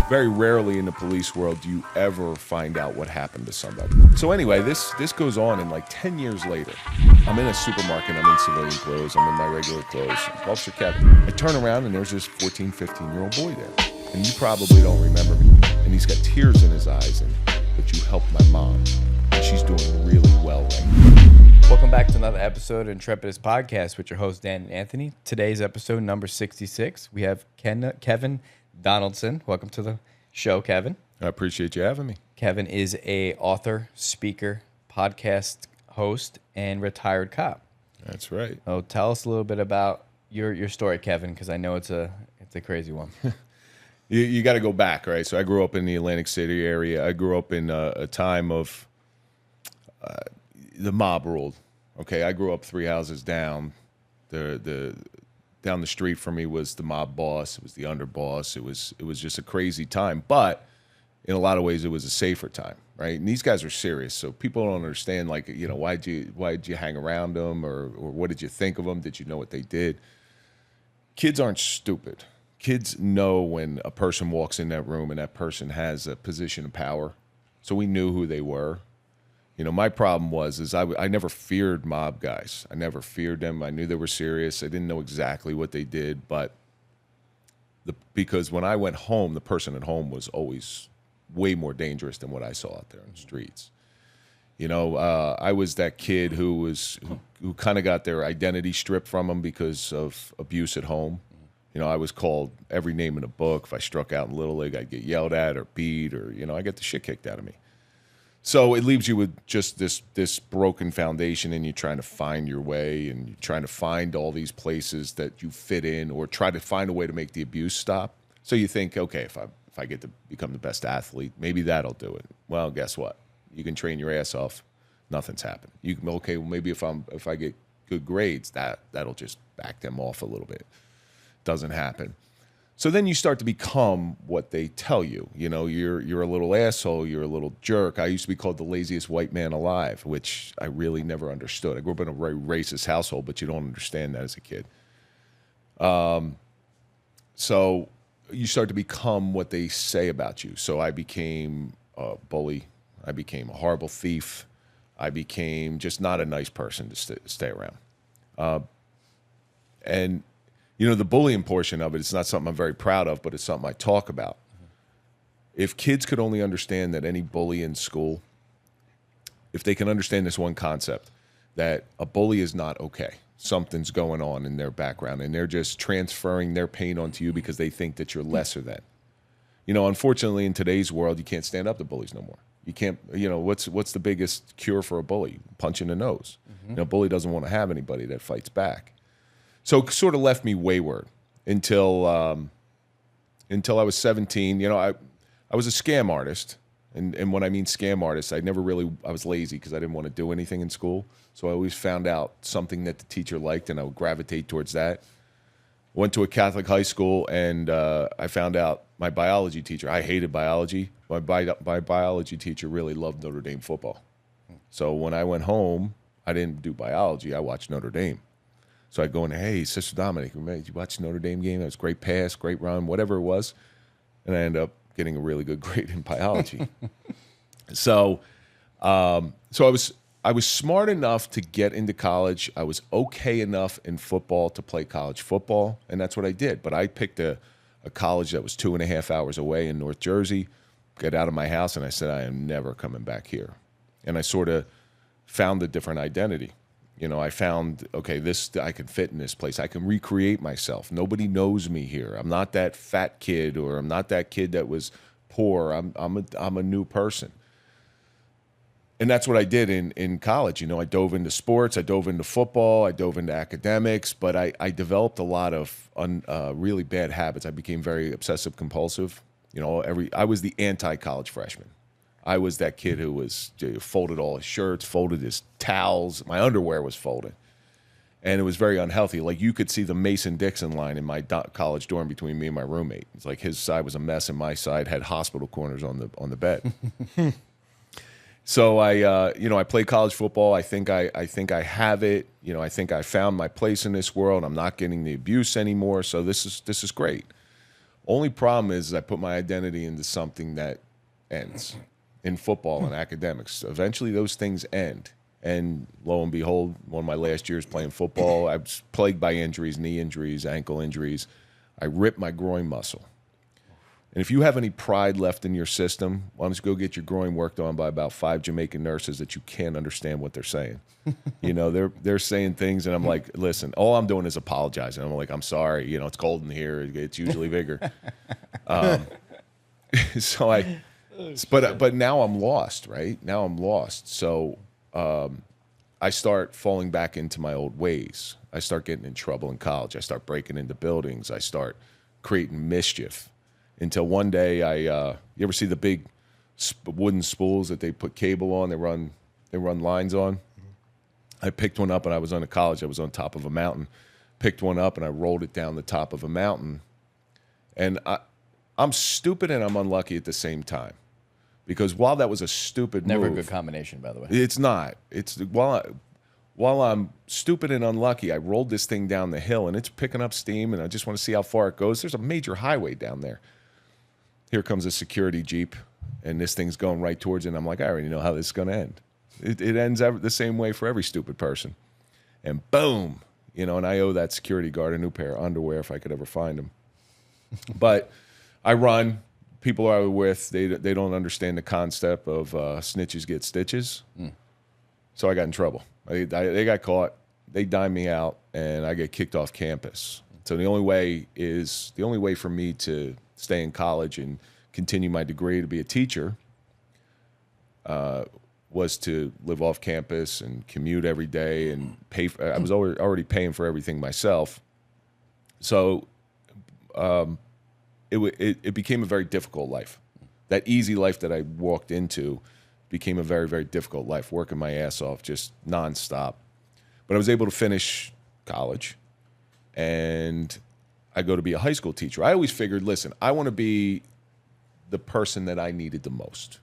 Very rarely in the police world do you ever find out what happened to somebody. So anyway, this goes on, and like 10 years later, I'm in a supermarket, I'm in civilian clothes, I'm in my regular clothes. Officer Kevin. I turn around and there's this 14, 15-year-old boy there. And you probably don't remember me. And he's got tears in his eyes, but you helped my mom. And she's doing really well right now. Welcome back to another episode of Intrepidus Podcast with your hosts, Dan and Anthony. Today's episode number 66. We have Kevin Donaldson. Welcome to the show, Kevin. I appreciate you having me. Kevin is a author, speaker, podcast host, and retired cop. That's right. Oh, tell us a little bit about your story, Kevin, because I know it's a crazy one. You got to go back, right? So I grew up in the Atlantic City area. I grew up in a time of the mob ruled. Okay, I grew up 3 houses down. Down the street from me was the mob boss. It was the underboss. It was just a crazy time. But in a lot of ways, it was a safer time, right? And these guys are serious, so people don't understand, like, you know, why'd you hang around them, or what did you think of them? Did you know what they did? Kids aren't stupid. Kids know when a person walks in that room and that person has a position of power. So we knew who they were. You know, my problem was I never feared mob guys. I never feared them. I knew they were serious. I didn't know exactly what they did, but because when I went home, the person at home was always way more dangerous than what I saw out there in the streets. You know, I was that kid who kind of got their identity stripped from them because of abuse at home. You know, I was called every name in the book. If I struck out in Little League, I'd get yelled at or beat, or, you know, I get the shit kicked out of me. So it leaves you with just this broken foundation, and you're trying to find your way, and you're trying to find all these places that you fit in, or try to find a way to make the abuse stop. So you think, okay, if I get to become the best athlete, maybe that'll do it. Well, guess what? You can train your ass off. Nothing's happened. You can, okay, well, maybe if I get good grades, that'll just back them off a little bit. Doesn't happen. So then you start to become what they tell you. You know, you're a little asshole, you're a little jerk. I used to be called the laziest white man alive, which I really never understood. I grew up in a very racist household, but you don't understand that as a kid. So you start to become what they say about you. So I became a bully. I became a horrible thief. I became just not a nice person to stay around. And you know, the bullying portion of it's not something I'm very proud of, but it's something I talk about. If kids could only understand that any bully in school, if they can understand this one concept, that a bully is not okay. Something's going on in their background, and they're just transferring their pain onto you because they think that you're lesser than. You know, unfortunately, in today's world, you can't stand up to bullies no more. You can't, you know, what's the biggest cure for a bully? Punch in the nose. Mm-hmm. You know, a bully doesn't want to have anybody that fights back. So it sort of left me wayward until I was 17. You know, I was a scam artist. And when I mean scam artist, I was lazy because I didn't want to do anything in school. So I always found out something that the teacher liked, and I would gravitate towards that. Went to a Catholic high school, and I found out my biology teacher, I hated biology. My biology teacher really loved Notre Dame football. So when I went home, I didn't do biology. I watched Notre Dame. So I'd go in, hey, Sister Dominic, did you watch the Notre Dame game? That was a great pass, great run, whatever it was. And I ended up getting a really good grade in biology. So I was smart enough to get into college. I was okay enough in football to play college football, and that's what I did. But I picked a college that was 2.5 hours away in North Jersey, got out of my house, and I said, I am never coming back here. And I sort of found a different identity. You know, I found, okay, I can fit in this place. I can recreate myself. Nobody knows me here. I'm not that fat kid, or I'm not that kid that was poor. I'm a new person. And that's what I did in college. You know, I dove into sports. I dove into football. I dove into academics. But I developed a lot of really bad habits. I became very obsessive compulsive. You know, I was the anti-college freshman. I was that kid who folded all his shirts, folded his towels. My underwear was folded. And it was very unhealthy. Like, you could see the Mason-Dixon line in my college dorm between me and my roommate. It's like his side was a mess, and my side had hospital corners on the bed. So I played college football. I think I have it. You know, I think I found my place in this world. I'm not getting the abuse anymore. So this is great. Only problem is I put my identity into something that ends in football and academics. Eventually those things end. And lo and behold, one of my last years playing football, I was plagued by injuries, knee injuries, ankle injuries. I ripped my groin muscle. And if you have any pride left in your system, why don't you go get your groin worked on by about 5 Jamaican nurses that you can't understand what they're saying. They're saying things, and I'm like, listen, all I'm doing is apologizing. I'm like, I'm sorry. It's cold in here. It's usually bigger. But now I'm lost, right? Now I'm lost. So I start falling back into my old ways. I start getting in trouble in college. I start breaking into buildings. I start creating mischief. Until one day, you ever see the big wooden spools that they put cable on? They run lines on. I picked one up, and I was on college. I was on top of a mountain. Picked one up, and I rolled it down the top of a mountain. And I'm stupid and I'm unlucky at the same time, because while that was a stupid Never move, a good combination, by the way. it's not. It's while I'm stupid and unlucky, I rolled this thing down the hill, and it's picking up steam, and I just want to see how far it goes. There's a major highway down there. Here comes a security Jeep, and this thing's going right towards it. And I'm like, I already know how this is going to end. It ends the same way for every stupid person. And boom, and I owe that security guard a new pair of underwear if I could ever find them. But I run. People I was with, they don't understand the concept of snitches get stitches. So I got in trouble. They got caught. They dime me out, and I get kicked off campus. So the only way for me to stay in college and continue my degree to be a teacher was to live off campus and commute every day and pay. I was already paying for everything myself. So it became a very difficult life. That easy life that I walked into became a very, very difficult life, working my ass off just nonstop. But I was able to finish college, and I go to be a high school teacher. I always figured, listen, I want to be the person that I needed the most.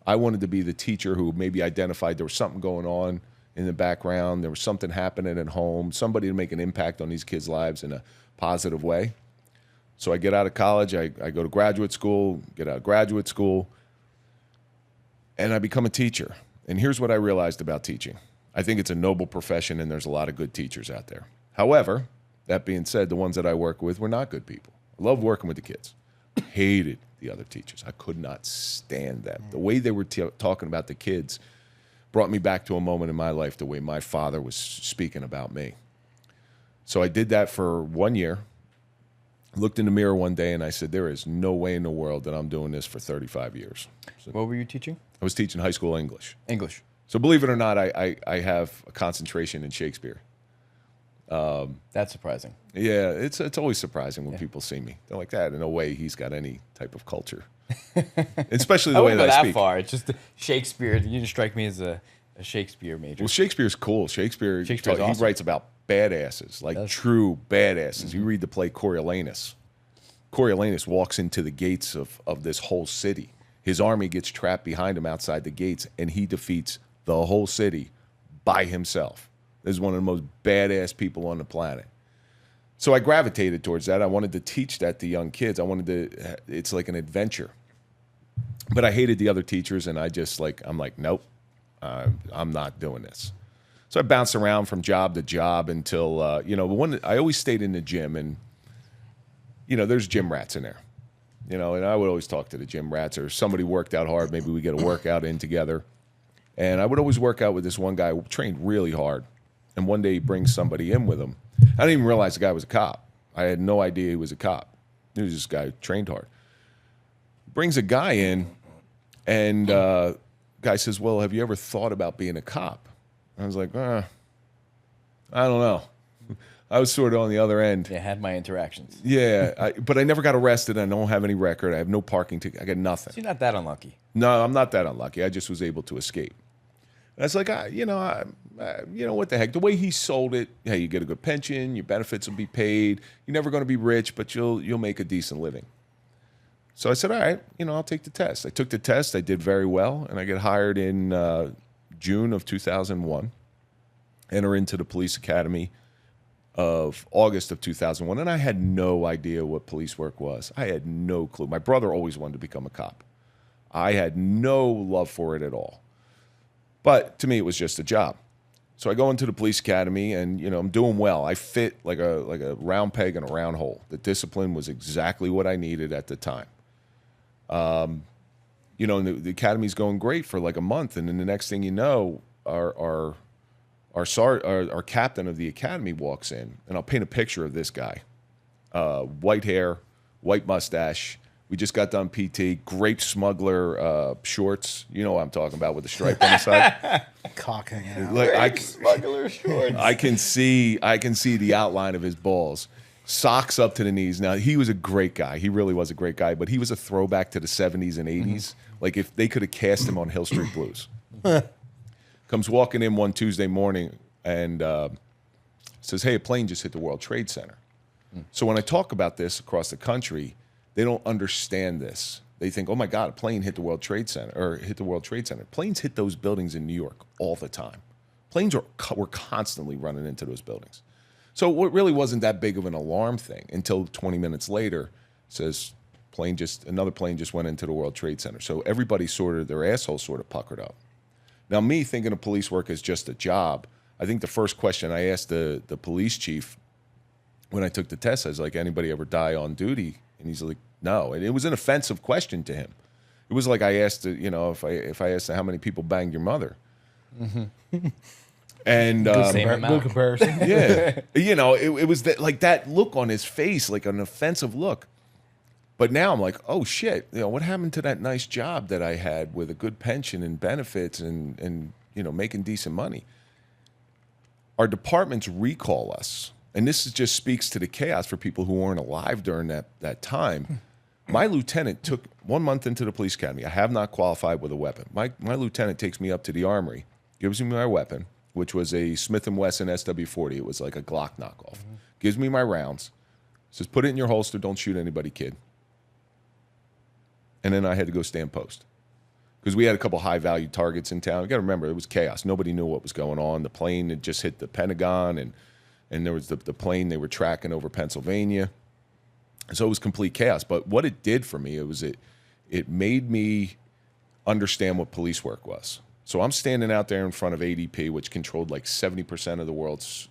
I wanted to be the teacher who maybe identified there was something going on in the background, there was something happening at home, somebody to make an impact on these kids' lives in a positive way. So I get out of college, I go to graduate school, get out of graduate school, and I become a teacher. And here's what I realized about teaching. I think it's a noble profession, and there's a lot of good teachers out there. However, that being said, the ones that I work with were not good people. I loved working with the kids. Hated the other teachers. I could not stand them. The way they were talking about the kids brought me back to a moment in my life the way my father was speaking about me. So I did that for 1 year. Looked in the mirror one day, and I said, there is no way in the world that I'm doing this for 35 years. So What were you teaching? I was teaching high school English. English. So believe it or not, I have a concentration in Shakespeare. That's surprising. Yeah, it's always surprising when people see me. They're like, that, no way he's got any type of culture. Especially the way that I speak. That far. It's just Shakespeare. You just strike me as a Shakespeare major. Well, Shakespeare's cool. Shakespeare's awesome. He writes about badasses, like true badasses. Mm-hmm. You read the play Coriolanus. Coriolanus walks into the gates of this whole city. His army gets trapped behind him outside the gates, and he defeats the whole city by himself. This is one of the most badass people on the planet. So I gravitated towards that. I wanted to teach that to young kids. It's like an adventure. But I hated the other teachers, and I'm like, nope, I'm not doing this. So I bounced around from job to job until, I always stayed in the gym, and, there's gym rats in there. And I would always talk to the gym rats, or somebody worked out hard. Maybe we get a workout in together. And I would always work out with this one guy who trained really hard. And one day he brings somebody in with him. I didn't even realize the guy was a cop. I had no idea he was a cop. He was this guy who trained hard. Brings a guy in, and guy says, well, have you ever thought about being a cop? I was like, I don't know. I was sort of on the other end. Yeah, had my interactions. Yeah, but I never got arrested. I don't have any record. I have no parking ticket. I got nothing. So you're not that unlucky. No, I'm not that unlucky. I just was able to escape. And I was like, what the heck? The way he sold it, hey, you get a good pension, your benefits will be paid. You're never going to be rich, but you'll make a decent living. So I said, all right, I'll take the test. I took the test. I did very well, and I get hired in June of 2001. Enter into the police academy of August of 2001, and I had no idea what police work was. I had no clue. My brother always wanted to become a cop. I had no love for it at all. But to me, it was just a job. So I go into the police academy, and I'm doing well. I fit like a round peg in a round hole. The discipline was exactly what I needed at the time. And the academy's going great for like a month, and then the next thing you know, our captain of the academy walks in, and I'll paint a picture of this guy. White hair, white mustache. We just got done PT. Grape smuggler shorts. You know what I'm talking about, with the stripe on the side. Cock hanging out. Like Smuggler shorts. I can see the outline of his balls. Socks up to the knees. Now, he was a great guy. He really was a great guy, but he was a throwback to the 70s and 80s. Like if they could have cast him on Hill Street Blues. Comes walking in one Tuesday morning and says, "Hey, a plane just hit the World Trade Center." So when I talk about this across the country, they don't understand this. They think, "Oh my God, a plane hit the World Trade Center," or hit the World Trade Center. Planes hit those buildings in New York all the time. Planes were constantly running into those buildings. So it really wasn't that big of an alarm thing until 20 minutes later, says another plane just went into the World Trade Center. So everybody their assholes sort of puckered up. Now, me thinking of police work as just a job, I think the first question I asked the police chief when I took the test, I was like, "Anybody ever die on duty?" And he's like, "No." And it was an offensive question to him. It was like I asked, if I asked how many people banged your mother. Mm-hmm. And Good comparison. yeah, it was that look on his face, like an offensive look. But now I'm like, oh shit, what happened to that nice job that I had with a good pension and benefits and making decent money? Our departments recall us, and this just speaks to the chaos for people who weren't alive during that time. My lieutenant took 1 month into the police academy. I have not qualified with a weapon. My lieutenant takes me up to the armory, gives me my weapon, which was a Smith & Wesson SW40. It was like a Glock knockoff. Gives me my rounds. Says, "Put it in your holster. Don't shoot anybody, kid." And then I had to go stand post because we had a couple high-value targets in town. You got to remember, it was chaos. Nobody knew what was going on. The plane had just hit the Pentagon, and there was the plane they were tracking over Pennsylvania. So it was complete chaos. But what it did for me, it made me understand what police work was. So I'm standing out there in front of ADP, which controlled like 70% of the world's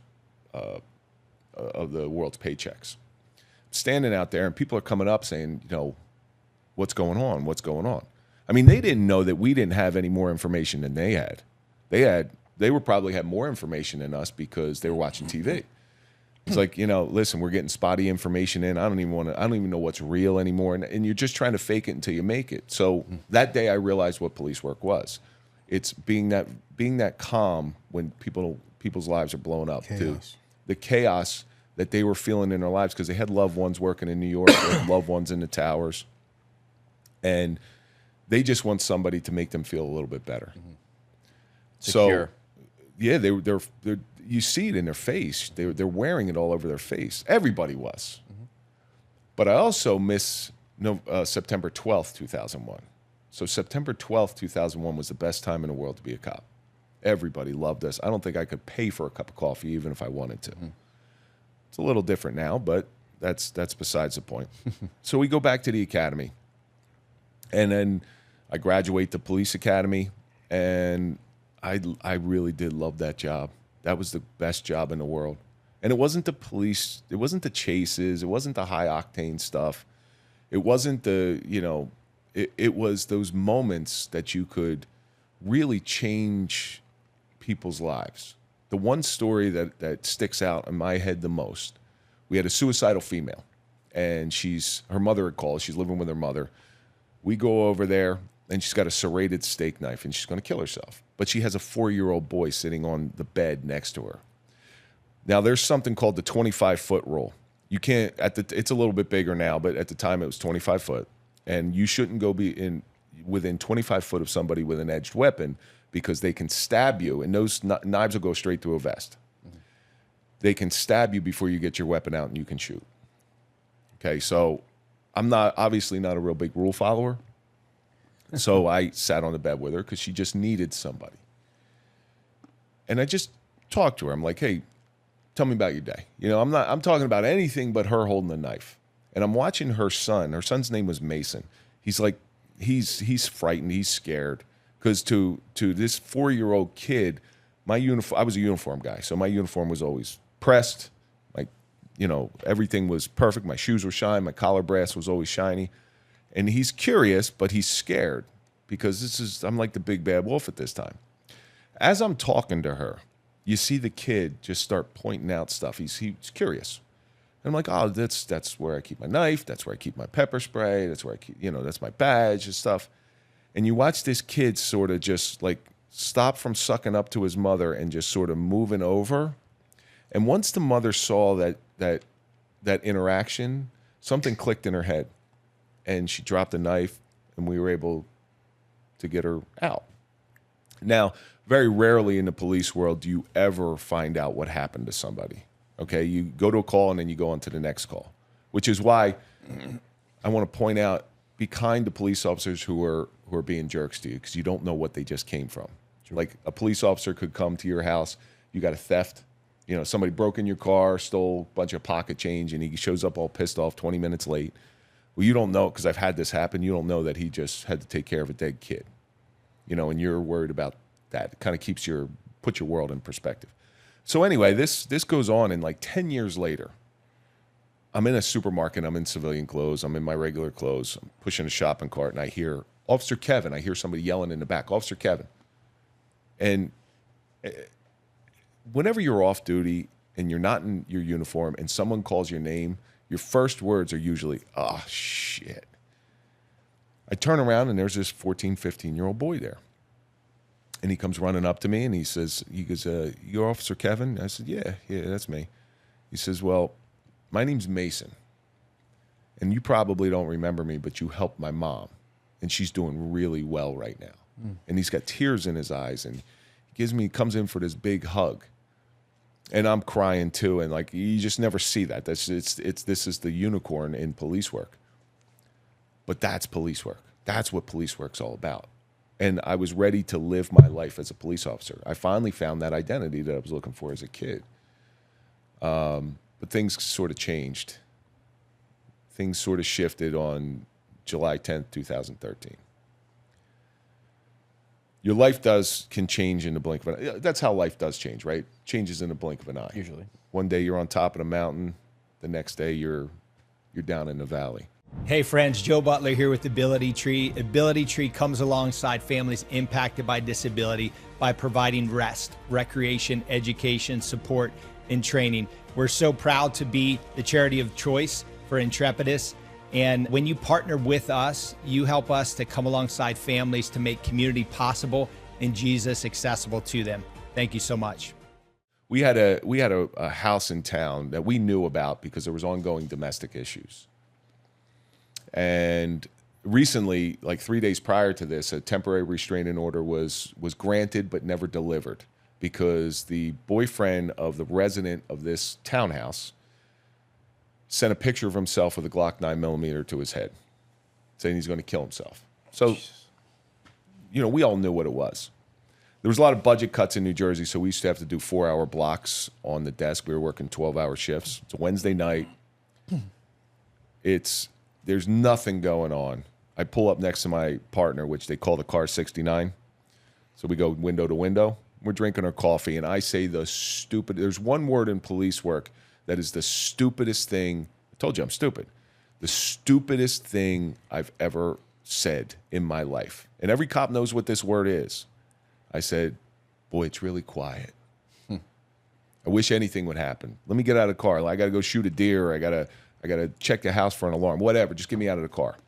paychecks. Standing out there, and people are coming up saying, "What's going on? What's going on?" I mean, they didn't know that we didn't have any more information than they had. They were probably had more information than us because they were watching TV. It's like, listen, we're getting spotty information in. I don't even know what's real anymore. And you're just trying to fake it until you make it. So that day I realized what police work was. It's being that calm when people's lives are blown up. Chaos. The chaos that they were feeling in their lives because they had loved ones working in New York, they had loved ones in the towers. And they just want somebody to make them feel a little bit better. Secure. So, yeah, they're you see it in their face. They're wearing it all over their face. Everybody was. But I also miss September 12th, 2001. So September 12th, 2001 was the best time in the world to be a cop. Everybody loved us. I don't think I could pay for a cup of coffee even if I wanted to. It's a little different now, but that's besides the point. So we go back to the academy. And then I graduate the police academy, and I really did love that job. That was the best job in the world. And it wasn't the police, it wasn't the chases, it wasn't the high octane stuff. It wasn't it was those moments that you could really change people's lives. The one story that sticks out in my head the most, we had a suicidal female, and her mother had called. She's living with her mother. We go over there, and she's got a serrated steak knife, and she's going to kill herself. But she has a 4-year-old boy sitting on the bed next to her. Now, there's something called the 25-foot rule. You can't, it's a little bit bigger now, but at the time it was 25 foot. And you shouldn't go within 25 foot of somebody with an edged weapon because they can stab you, and those knives will go straight through a vest. They can stab you before you get your weapon out and you can shoot. Okay, so I'm obviously not a real big rule follower. So I sat on the bed with her because she just needed somebody. And I just talked to her. I'm like, hey, tell me about your day. I'm talking about anything but her holding the knife. And I'm watching her son. Her son's name was Mason. He's like, he's frightened. He's scared. Because to this 4-year-old kid, I was a uniform guy. So my uniform was always pressed. Like, everything was perfect. My shoes were shiny. My collar brass was always shiny. And he's curious, but he's scared because I'm like the big bad wolf at this time. As I'm talking to her, you see the kid just start pointing out stuff. He's curious. And I'm like, oh, that's where I keep my knife. That's where I keep my pepper spray. That's where I keep, that's my badge and stuff. And you watch this kid sort of just like stop from sucking up to his mother and just sort of moving over. And once the mother saw that interaction, something clicked in her head. And she dropped the knife, and we were able to get her out. Now, very rarely in the police world do you ever find out what happened to somebody. Okay, you go to a call, and then you go on to the next call, which is why I want to point out, be kind to police officers who are being jerks to you, because you don't know what they just came from. True. Like a police officer could come to your house, you got a theft, somebody broke in your car, stole a bunch of pocket change, and he shows up all pissed off 20 minutes late. Well, you don't know, because I've had this happen, you don't know that he just had to take care of a dead kid, and you're worried about that. It kind of puts your world in perspective. So anyway, this goes on, and like 10 years later, I'm in a supermarket, I'm in civilian clothes, I'm in my regular clothes, I'm pushing a shopping cart, and I hear, Officer Kevin, I hear somebody yelling in the back, Officer Kevin. And whenever you're off duty and you're not in your uniform and someone calls your name, your first words are usually, oh, shit. I turn around, and there's this 14, 15-year-old boy there. And he comes running up to me, and he goes, you're Officer Kevin? I said, yeah, that's me. He says, well, my name's Mason, and you probably don't remember me, but you helped my mom, and she's doing really well right now. Mm. And he's got tears in his eyes, and he comes in for this big hug. And I'm crying too, and like you just never see that. This is the unicorn in police work. But that's police work. That's what police work's all about. And I was ready to live my life as a police officer. I finally found that identity that I was looking for as a kid. But things sort of changed. Things sort of shifted on July 10th, 2013. Your life can change in the blink of an eye. That's how life does change, right? Changes in the blink of an eye. Usually. One day you're on top of the mountain. The next day you're down in the valley. Hey friends, Joe Butler here with Ability Tree. Ability Tree comes alongside families impacted by disability by providing rest, recreation, education, support, and training. We're so proud to be the charity of choice for Intrepidus. And when you partner with us, you help us to come alongside families to make community possible and Jesus accessible to them. Thank you so much. We had a house in town that we knew about because there was ongoing domestic issues. And recently, like 3 days prior to this, a temporary restraining order was granted but never delivered because the boyfriend of the resident of this townhouse sent a picture of himself with a Glock 9mm to his head, saying he's going to kill himself. So, we all knew what it was. There was a lot of budget cuts in New Jersey, so we used to have to do 4-hour blocks on the desk. We were working 12-hour shifts. It's a Wednesday night. There's nothing going on. I pull up next to my partner, which they call the car 69. So we go window to window. We're drinking our coffee, and I say there's one word in police work that is the stupidest thing. I told you I'm stupid. The stupidest thing I've ever said in my life. And every cop knows what this word is. I said, boy, it's really quiet. I wish anything would happen. Let me get out of the car. I got to go shoot a deer. I got to check the house for an alarm. Whatever. Just get me out of the car.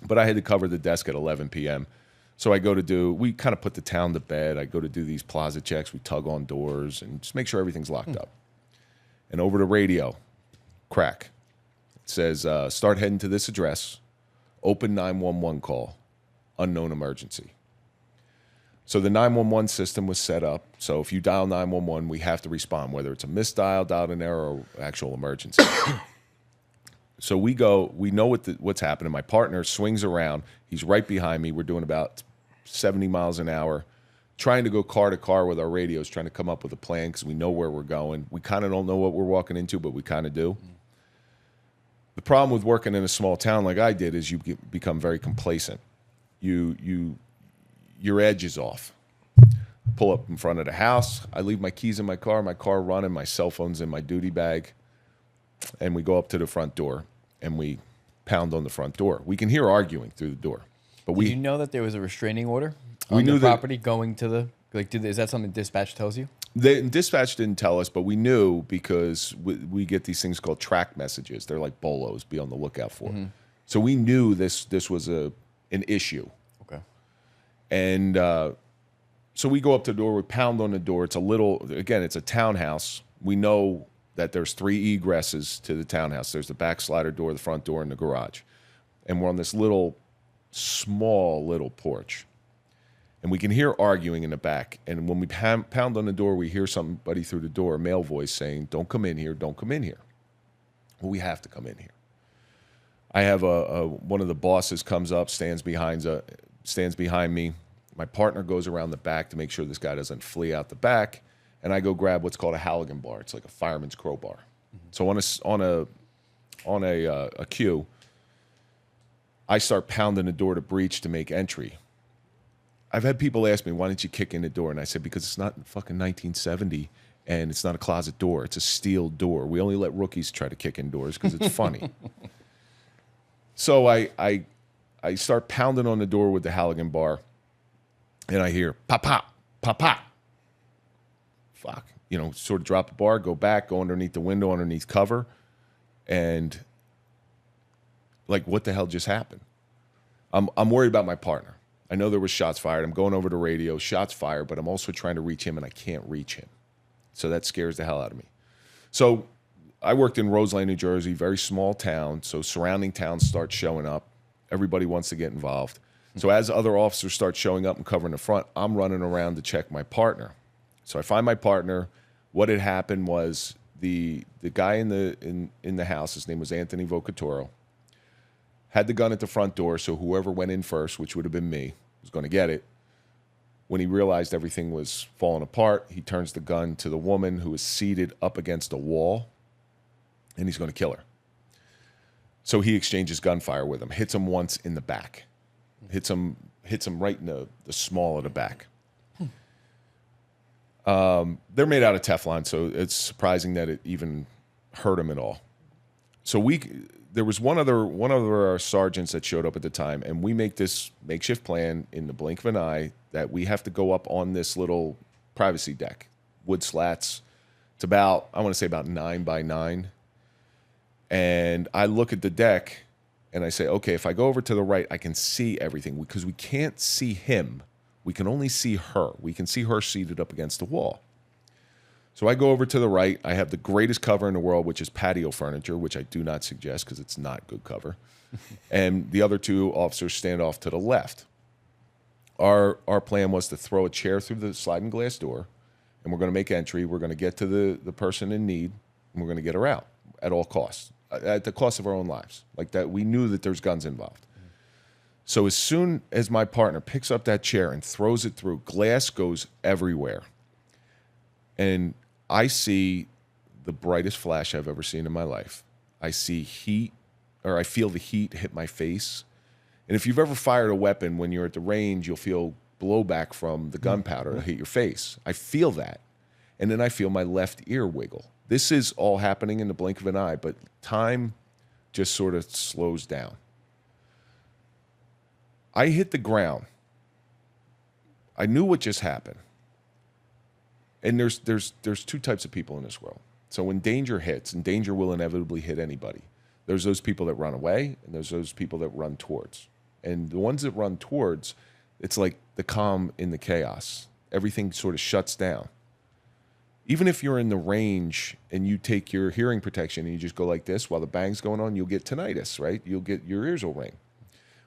But I had to cover the desk at 11 p.m. So we kind of put the town to bed. I go to do these plaza checks. We tug on doors and just make sure everything's locked up. And over the radio, crack. It says, start heading to this address. Open 911 call. Unknown emergency. So the 911 system was set up. So if you dial 911, we have to respond, whether it's a misdial, dialed an error, or actual emergency. So we know what's happening. My partner swings around. He's right behind me. We're doing about 70 miles an hour. trying to go car to car with our radios, trying to come up with a plan because we know where we're going. We kind of don't know what we're walking into, but we kind of do. The problem with working in a small town like I did is you become very complacent. Your edge is off. Pull up in front of the house. I leave my keys in my car running, my cell phone's in my duty bag, and we go up to the front door and we pound on the front door. We can hear arguing through the door. But Did you know that there was a restraining order on we knew the property going to the is that something dispatch tells you? The dispatch didn't tell us, but we knew because we get these things called track messages. They're like bolos. Be on the lookout for. Mm-hmm. So we knew this was an issue. Okay. And so we go up to the door. We pound on the door. It's a townhouse. We know that there's 3 egresses to the townhouse. There's the back slider door, the front door, and the garage. And we're on this small little porch. And we can hear arguing in the back. And when we pound on the door, we hear somebody through the door, a male voice saying, "Don't come in here, don't come in here." Well, we have to come in here. I have one of the bosses comes up, stands behind me. My partner goes around the back to make sure this guy doesn't flee out the back. And I go grab what's called a Halligan bar. It's like a fireman's crowbar. Mm-hmm. So on a cue, I start pounding the door to breach to make entry. I've had people ask me, "Why didn't you kick in the door?" And I said, because it's not fucking 1970 and it's not a closet door. It's a steel door. We only let rookies try to kick in doors because it's funny. So I start pounding on the door with the Halligan bar and I hear pop, pop, pop, pop. Fuck. Sort of drop the bar, go back, go underneath the window, underneath cover. And like, what the hell just happened? I'm worried about my partner. I know there was shots fired. I'm going over the radio, shots fired, but I'm also trying to reach him and I can't reach him. So that scares the hell out of me. So I worked in Roseland, New Jersey, very small town. So surrounding towns start showing up. Everybody wants to get involved. So as other officers start showing up and covering the front, I'm running around to check my partner. So I find my partner. What had happened was the guy in the house, his name was Anthony Vocatoro, had the gun at the front door, so whoever went in first, which would have been me, was going to get it. When he realized everything was falling apart, he turns the gun to the woman who is seated up against a wall, and he's going to kill her. So he exchanges gunfire with him, hits him once in the back, hits him right in the small of the back. They're made out of Teflon, so it's surprising that it even hurt him at all. So there was one of our sergeants that showed up at the time, and we make this makeshift plan in the blink of an eye that we have to go up on this little privacy deck, wood slats. It's about 9 by 9. And I look at the deck and I say, okay, if I go over to the right, I can see everything because we can't see him. We can only see her. We can see her seated up against the wall. So I go over to the right. I have the greatest cover in the world, which is patio furniture, which I do not suggest because it's not good cover. And the other 2 officers stand off to the left. Our plan was to throw a chair through the sliding glass door, and we're going to make entry. We're going to get to the person in need, and we're going to get her out at all costs, at the cost of our own lives. Like that, we knew that there's guns involved. So as soon as my partner picks up that chair and throws it through, glass goes everywhere. And I see the brightest flash I've ever seen in my life. I see heat, or I feel the heat hit my face. And if you've ever fired a weapon, when you're at the range, you'll feel blowback from the gunpowder hit your face. I feel that. And then I feel my left ear wiggle. This is all happening in the blink of an eye, but time just sort of slows down. I hit the ground. I knew what just happened. And there's 2 types of people in this world. So when danger hits, and danger will inevitably hit anybody, there's those people that run away, and there's those people that run towards. And the ones that run towards, it's like the calm in the chaos. Everything sort of shuts down. Even if you're in the range and you take your hearing protection and you just go like this while the bang's going on, you'll get tinnitus, right? Your ears will ring.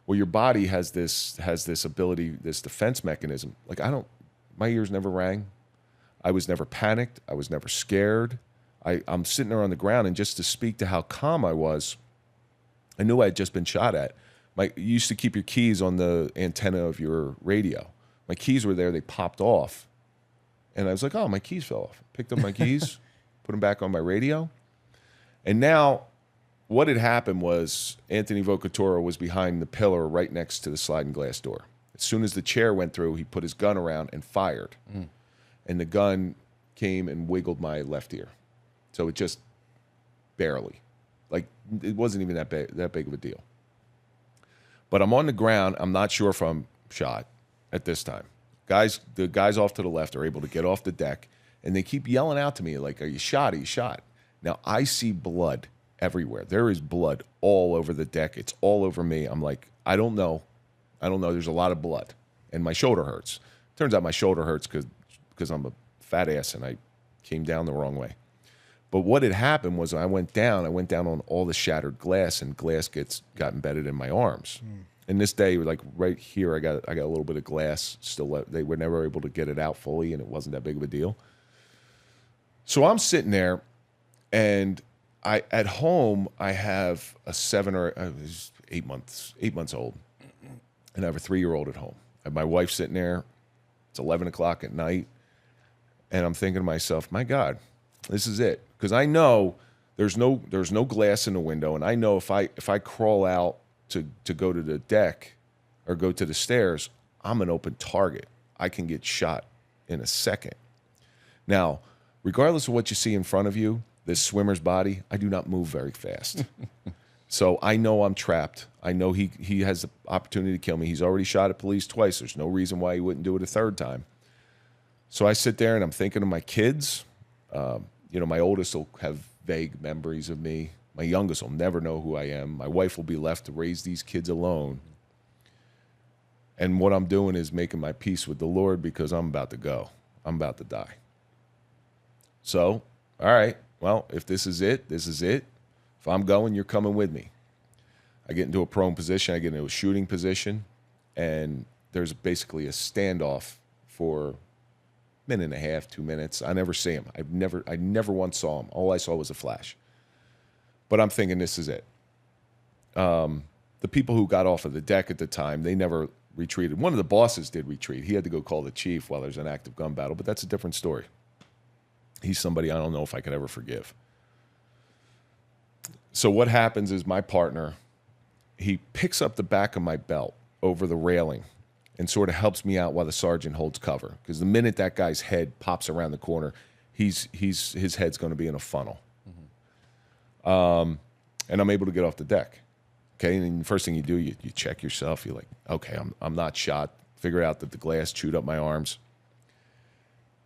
Well, your body has this ability, this defense mechanism. Like my ears never rang. I was never panicked. I was never scared. I'm sitting there on the ground, and just to speak to how calm I was, I knew I had just been shot at. You used to keep your keys on the antenna of your radio. My keys were there. They popped off. And I was like, oh, my keys fell off. Picked up my keys, put them back on my radio. And now what had happened was Anthony Vocatoro was behind the pillar right next to the sliding glass door. As soon as the chair went through, he put his gun around and fired. And the gun came and wiggled my left ear. So it just barely. Like, it wasn't even that big of a deal. But I'm on the ground. I'm not sure if I'm shot at this time. The guys off to the left are able to get off the deck, and they keep yelling out to me, like, are you shot? Are you shot? Now, I see blood everywhere. There is blood all over the deck. It's all over me. I'm like, I don't know. There's a lot of blood, and my shoulder hurts. Turns out my shoulder hurts because I'm a fat ass, and I came down the wrong way. But what had happened was I went down on all the shattered glass, and glass got embedded in my arms. And this day, like right here, I got a little bit of glass still. They were never able to get it out fully, and it wasn't that big of a deal. So I'm sitting there, and at home I have a 8 months old, and I have a 3-year-old at home. I have my wife sitting there. It's 11 o'clock at night, and I'm thinking to myself, my God, this is it, because I know there's no glass in the window, and I know if I crawl out to go to the deck or go to the stairs, I'm an open target. I can get shot in a second. Now, regardless of what you see in front of you, this swimmer's body, I do not move very fast. So I know I'm trapped. I know he has the opportunity to kill me. He's already shot at police twice. There's no reason why he wouldn't do it a third time. So I sit there and I'm thinking of my kids. My oldest will have vague memories of me. My youngest will never know who I am. My wife will be left to raise these kids alone. And what I'm doing is making my peace with the Lord, because I'm about to go. I'm about to die. So, all right, well, if this is it, this is it. If I'm going, you're coming with me. I get into a prone position. I get into a shooting position. And there's basically a standoff for a minute and a half, 2 minutes. I never see him. I never once saw him. All I saw was a flash. But I'm thinking this is it. The people who got off of the deck at the time, they never retreated. One of the bosses did retreat. He had to go call the chief while there's an active gun battle, but that's a different story. He's somebody I don't know if I could ever forgive. So what happens is my partner, he picks up the back of my belt over the railing and sort of helps me out while the sergeant holds cover. Because the minute that guy's head pops around the corner, his head's going to be in a funnel. And I'm able to get off the deck. Okay, and the first thing you do, you check yourself. You're like, okay, I'm not shot. Figure out that the glass chewed up my arms.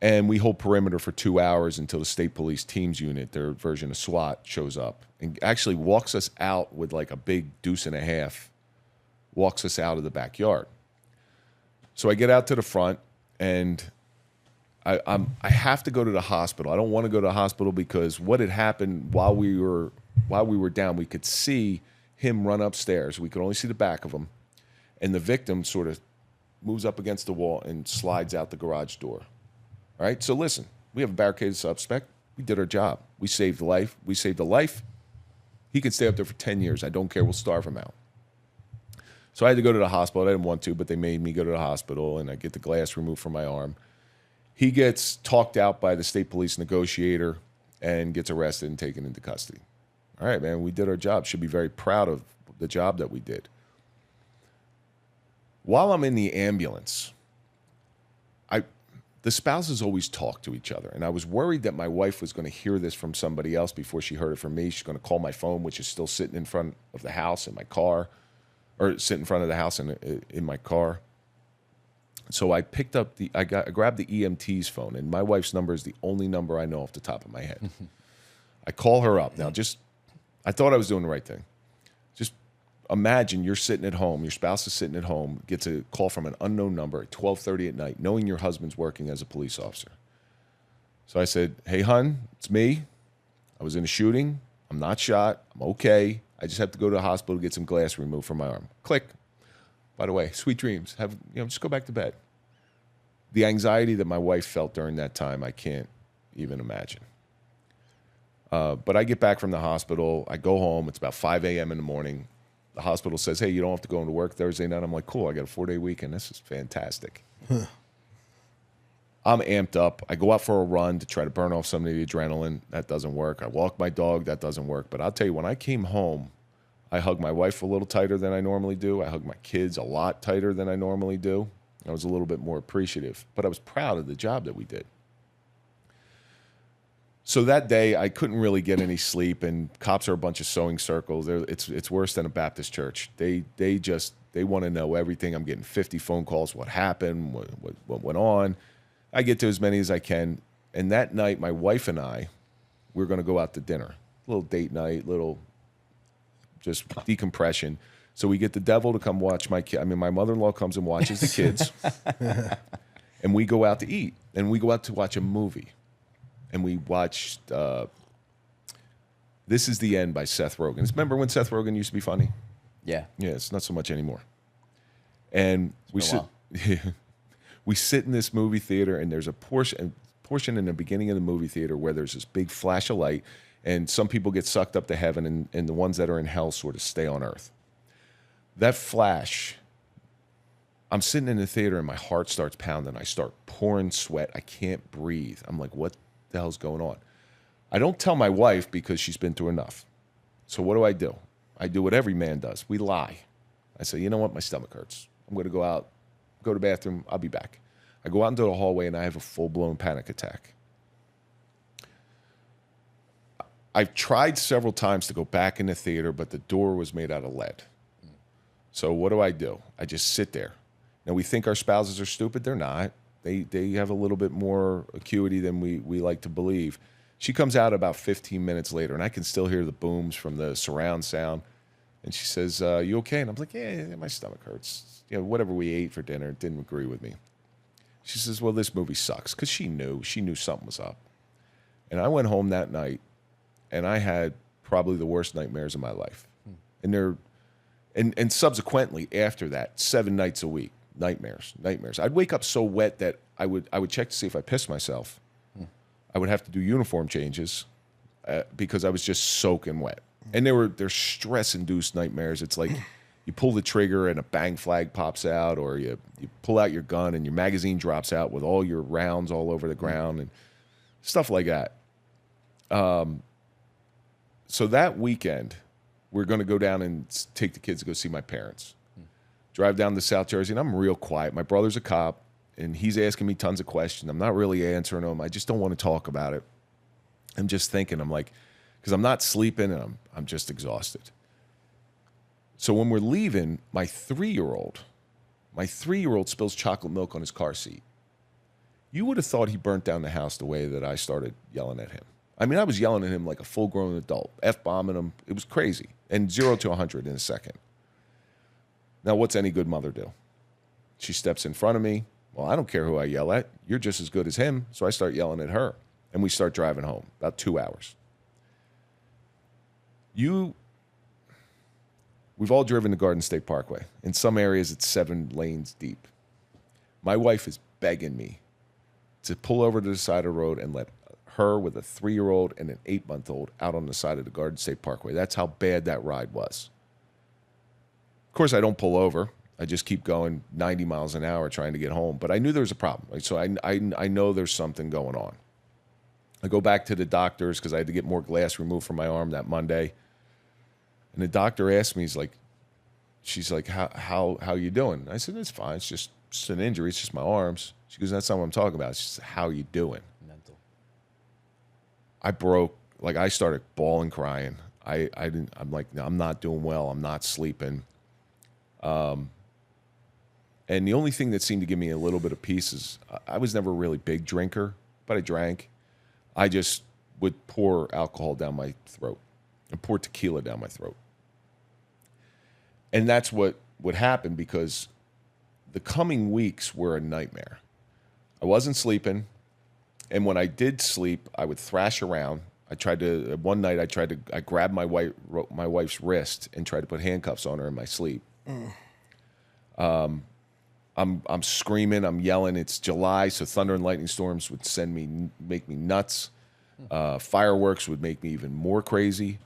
And we hold perimeter for 2 hours until the state police teams unit, their version of SWAT, shows up and actually walks us out with like a big deuce and a half, walks us out of the backyard. So I get out to the front, and I have to go to the hospital. I don't want to go to the hospital because what had happened while we were down, we could see him run upstairs. We could only see the back of him, and the victim sort of moves up against the wall and slides out the garage door. All right, so listen, we have a barricaded suspect. We did our job. We saved a life. We saved a life. He could stay up there for 10 years. I don't care. We'll starve him out. So I had to go to the hospital. I didn't want to, but they made me go to the hospital, and I get the glass removed from my arm. He gets talked out by the state police negotiator and gets arrested and taken into custody. All right, man, we did our job. Should be very proud of the job that we did. While I'm in the ambulance, the spouses always talk to each other, and I was worried that my wife was going to hear this from somebody else before she heard it from me. She's going to call my phone, which is still sitting in front of the house in my car, or sit in front of the house in my car. So I picked up I grabbed the EMT's phone, and my wife's number is the only number I know off the top of my head. I call her up. Now, I thought I was doing the right thing. Just imagine you're sitting at home, your spouse is sitting at home, gets a call from an unknown number at 12:30 at night, knowing your husband's working as a police officer. So I said, hey, hun, it's me. I was in a shooting. I'm not shot. I'm okay. I just have to go to the hospital to get some glass removed from my arm. Click. By the way, sweet dreams. Just go back to bed. The anxiety that my wife felt during that time, I can't even imagine. But I get back from the hospital. I go home. It's about 5 a.m. in the morning. The hospital says, hey, you don't have to go into work Thursday night. I'm like, cool, I got a 4-day weekend. This is fantastic. I'm amped up. I go out for a run to try to burn off some of the adrenaline. That doesn't work. I walk my dog. That doesn't work. But I'll tell you, when I came home, I hugged my wife a little tighter than I normally do. I hugged my kids a lot tighter than I normally do. I was a little bit more appreciative. But I was proud of the job that we did. So that day, I couldn't really get any sleep, and cops are a bunch of sewing circles. It's worse than a Baptist church. They want to know everything. I'm getting 50 phone calls. What happened? What went on? I get to as many as I can. And that night, my wife and I, we're going to go out to dinner. A little date night, little just decompression. So we get the devil to come watch my kid. I mean, my mother-in-law comes and watches the kids. And we go out to eat. And we go out to watch a movie. And we watched This Is the End by Seth Rogen. Remember when Seth Rogen used to be funny? Yeah. Yeah, it's not so much anymore. And we sit in this movie theater, and there's a portion in the beginning of the movie theater where there's this big flash of light, and some people get sucked up to heaven, and the ones that are in hell sort of stay on earth. That flash, I'm sitting in the theater, and my heart starts pounding. I start pouring sweat. I can't breathe. I'm like, what the hell's going on? I don't tell my wife because she's been through enough. So what do? I do what every man does. We lie. I say, you know what? My stomach hurts. I'm going to go out, go to the bathroom. I'll be back. I go out into the hallway, and I have a full-blown panic attack. I've tried several times to go back in the theater, but the door was made out of lead. So what do? I just sit there. Now, we think our spouses are stupid. They're not. They have a little bit more acuity than we like to believe. She comes out about 15 minutes later, and I can still hear the booms from the surround sound. And she says, you okay? And I'm like, yeah, my stomach hurts. You know, whatever we ate for dinner didn't agree with me. She says, well, this movie sucks, because she knew something was up. And I went home that night, and I had probably the worst nightmares of my life. And subsequently, after that, 7 nights a week, nightmares. I'd wake up so wet that I would check to see if I pissed myself. I would have to do uniform changes because I was just soaking wet. And they're stress-induced nightmares. It's like you pull the trigger and a bang flag pops out, or you pull out your gun and your magazine drops out with all your rounds all over the ground and stuff like that. So that weekend, we're going to go down and take the kids to go see my parents. Drive down to South Jersey, and I'm real quiet. My brother's a cop, and he's asking me tons of questions. I'm not really answering them. I just don't want to talk about it. I'm just thinking, I'm like, because I'm not sleeping, and I'm just exhausted. So when we're leaving, my 3-year-old spills chocolate milk on his car seat. You would have thought he burnt down the house the way that I started yelling at him. I mean, I was yelling at him like a full-grown adult, F-bombing him. It was crazy. And 0 to 100 in a second. Now, what's any good mother do? She steps in front of me. Well, I don't care who I yell at. You're just as good as him. So I start yelling at her. And we start driving home, about 2 hours. We've all driven the Garden State Parkway. In some areas, it's 7 lanes deep. My wife is begging me to pull over to the side of the road and let her with a 3-year-old and an 8-month-old out on the side of the Garden State Parkway. That's how bad that ride was. Of course, I don't pull over. I just keep going 90 miles an hour trying to get home. But I knew there was a problem. So I know there's something going on. I go back to the doctors because I had to get more glass removed from my arm that Monday. And the doctor asked me, she's like, how you doing? I said, it's fine. It's just an injury. It's just my arms. She goes, that's not what I'm talking about. She said, how are you doing? Mental. I started bawling, crying. I'm like, no, I'm not doing well. I'm not sleeping. And the only thing that seemed to give me a little bit of peace is I was never a really big drinker, but I drank. I just would pour alcohol down my throat and pour tequila down my throat. And that's what would happen, because the coming weeks were a nightmare. I wasn't sleeping. And when I did sleep, I would thrash around. One night I grabbed my wife's wrist and tried to put handcuffs on her in my sleep. I'm screaming, I'm yelling. It's July, so thunder and lightning storms would make me nuts. Fireworks would make me even more crazy.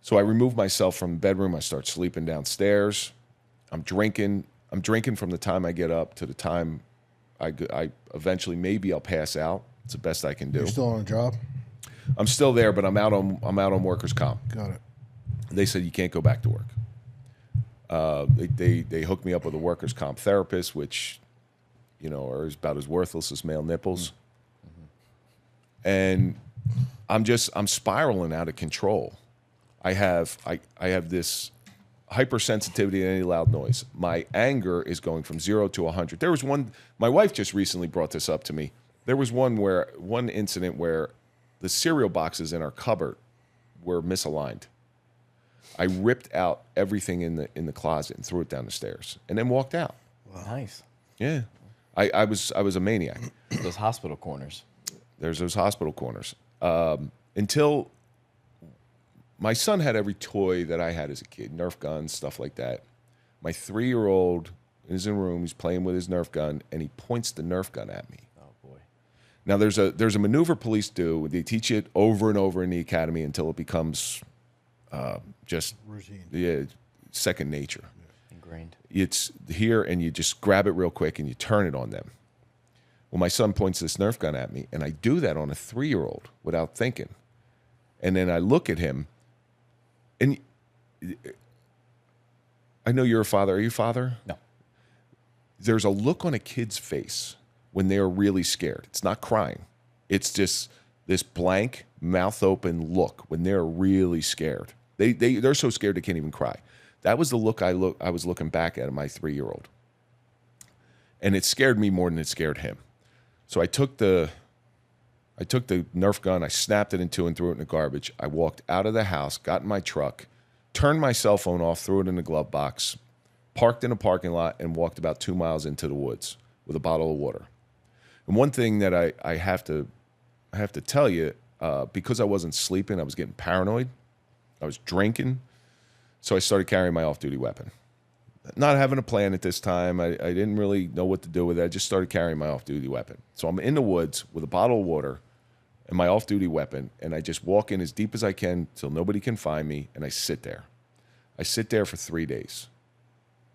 So I remove myself from the bedroom. I start sleeping downstairs. I'm drinking from the time I get up to the time I eventually, maybe I'll pass out. It's the best I can do. You're still on a job? I'm still there, but I'm out on workers' comp. Got it. They said you can't go back to work. They hooked me up with a workers' comp therapist, which, are about as worthless as male nipples. Mm-hmm. And I'm spiraling out of control. I have this hypersensitivity to any loud noise. My anger is going from 0 to 100. There was one, my wife just recently brought this up to me. There was one incident where the cereal boxes in our cupboard were misaligned. I ripped out everything in the closet and threw it down the stairs and then walked out. Wow. Nice. Yeah. I was a maniac. Those hospital corners. There's those hospital corners. Until my son had every toy that I had as a kid, Nerf guns, stuff like that. My 3-year-old is in a room, he's playing with his Nerf gun, and he points the Nerf gun at me. Oh, boy. Now, there's a maneuver police do. They teach it over and over in the academy until it becomes just routine. Yeah, second nature. Yeah. Ingrained. It's here, and you just grab it real quick, and you turn it on them. Well, my son points this Nerf gun at me, and I do that on a 3-year-old without thinking. And then I look at him, and I know you're a father. Are you a father? No. There's a look on a kid's face when they're really scared. It's not crying. It's just this blank, mouth open look when they're really scared. They're so scared they can't even cry. That was the look I was looking back at my 3-year-old. And it scared me more than it scared him. So I took the Nerf gun, I snapped it in two and threw it in the garbage. I walked out of the house, got in my truck, turned my cell phone off, threw it in the glove box, parked in a parking lot, and walked about 2 miles into the woods with a bottle of water. And one thing that I have to tell you, because I wasn't sleeping, I was getting paranoid. I was drinking. So I started carrying my off-duty weapon. Not having a plan at this time. I didn't really know what to do with it. I just started carrying my off-duty weapon. So I'm in the woods with a bottle of water and my off-duty weapon, and I just walk in as deep as I can till nobody can find me, and I sit there. I sit there for 3 days.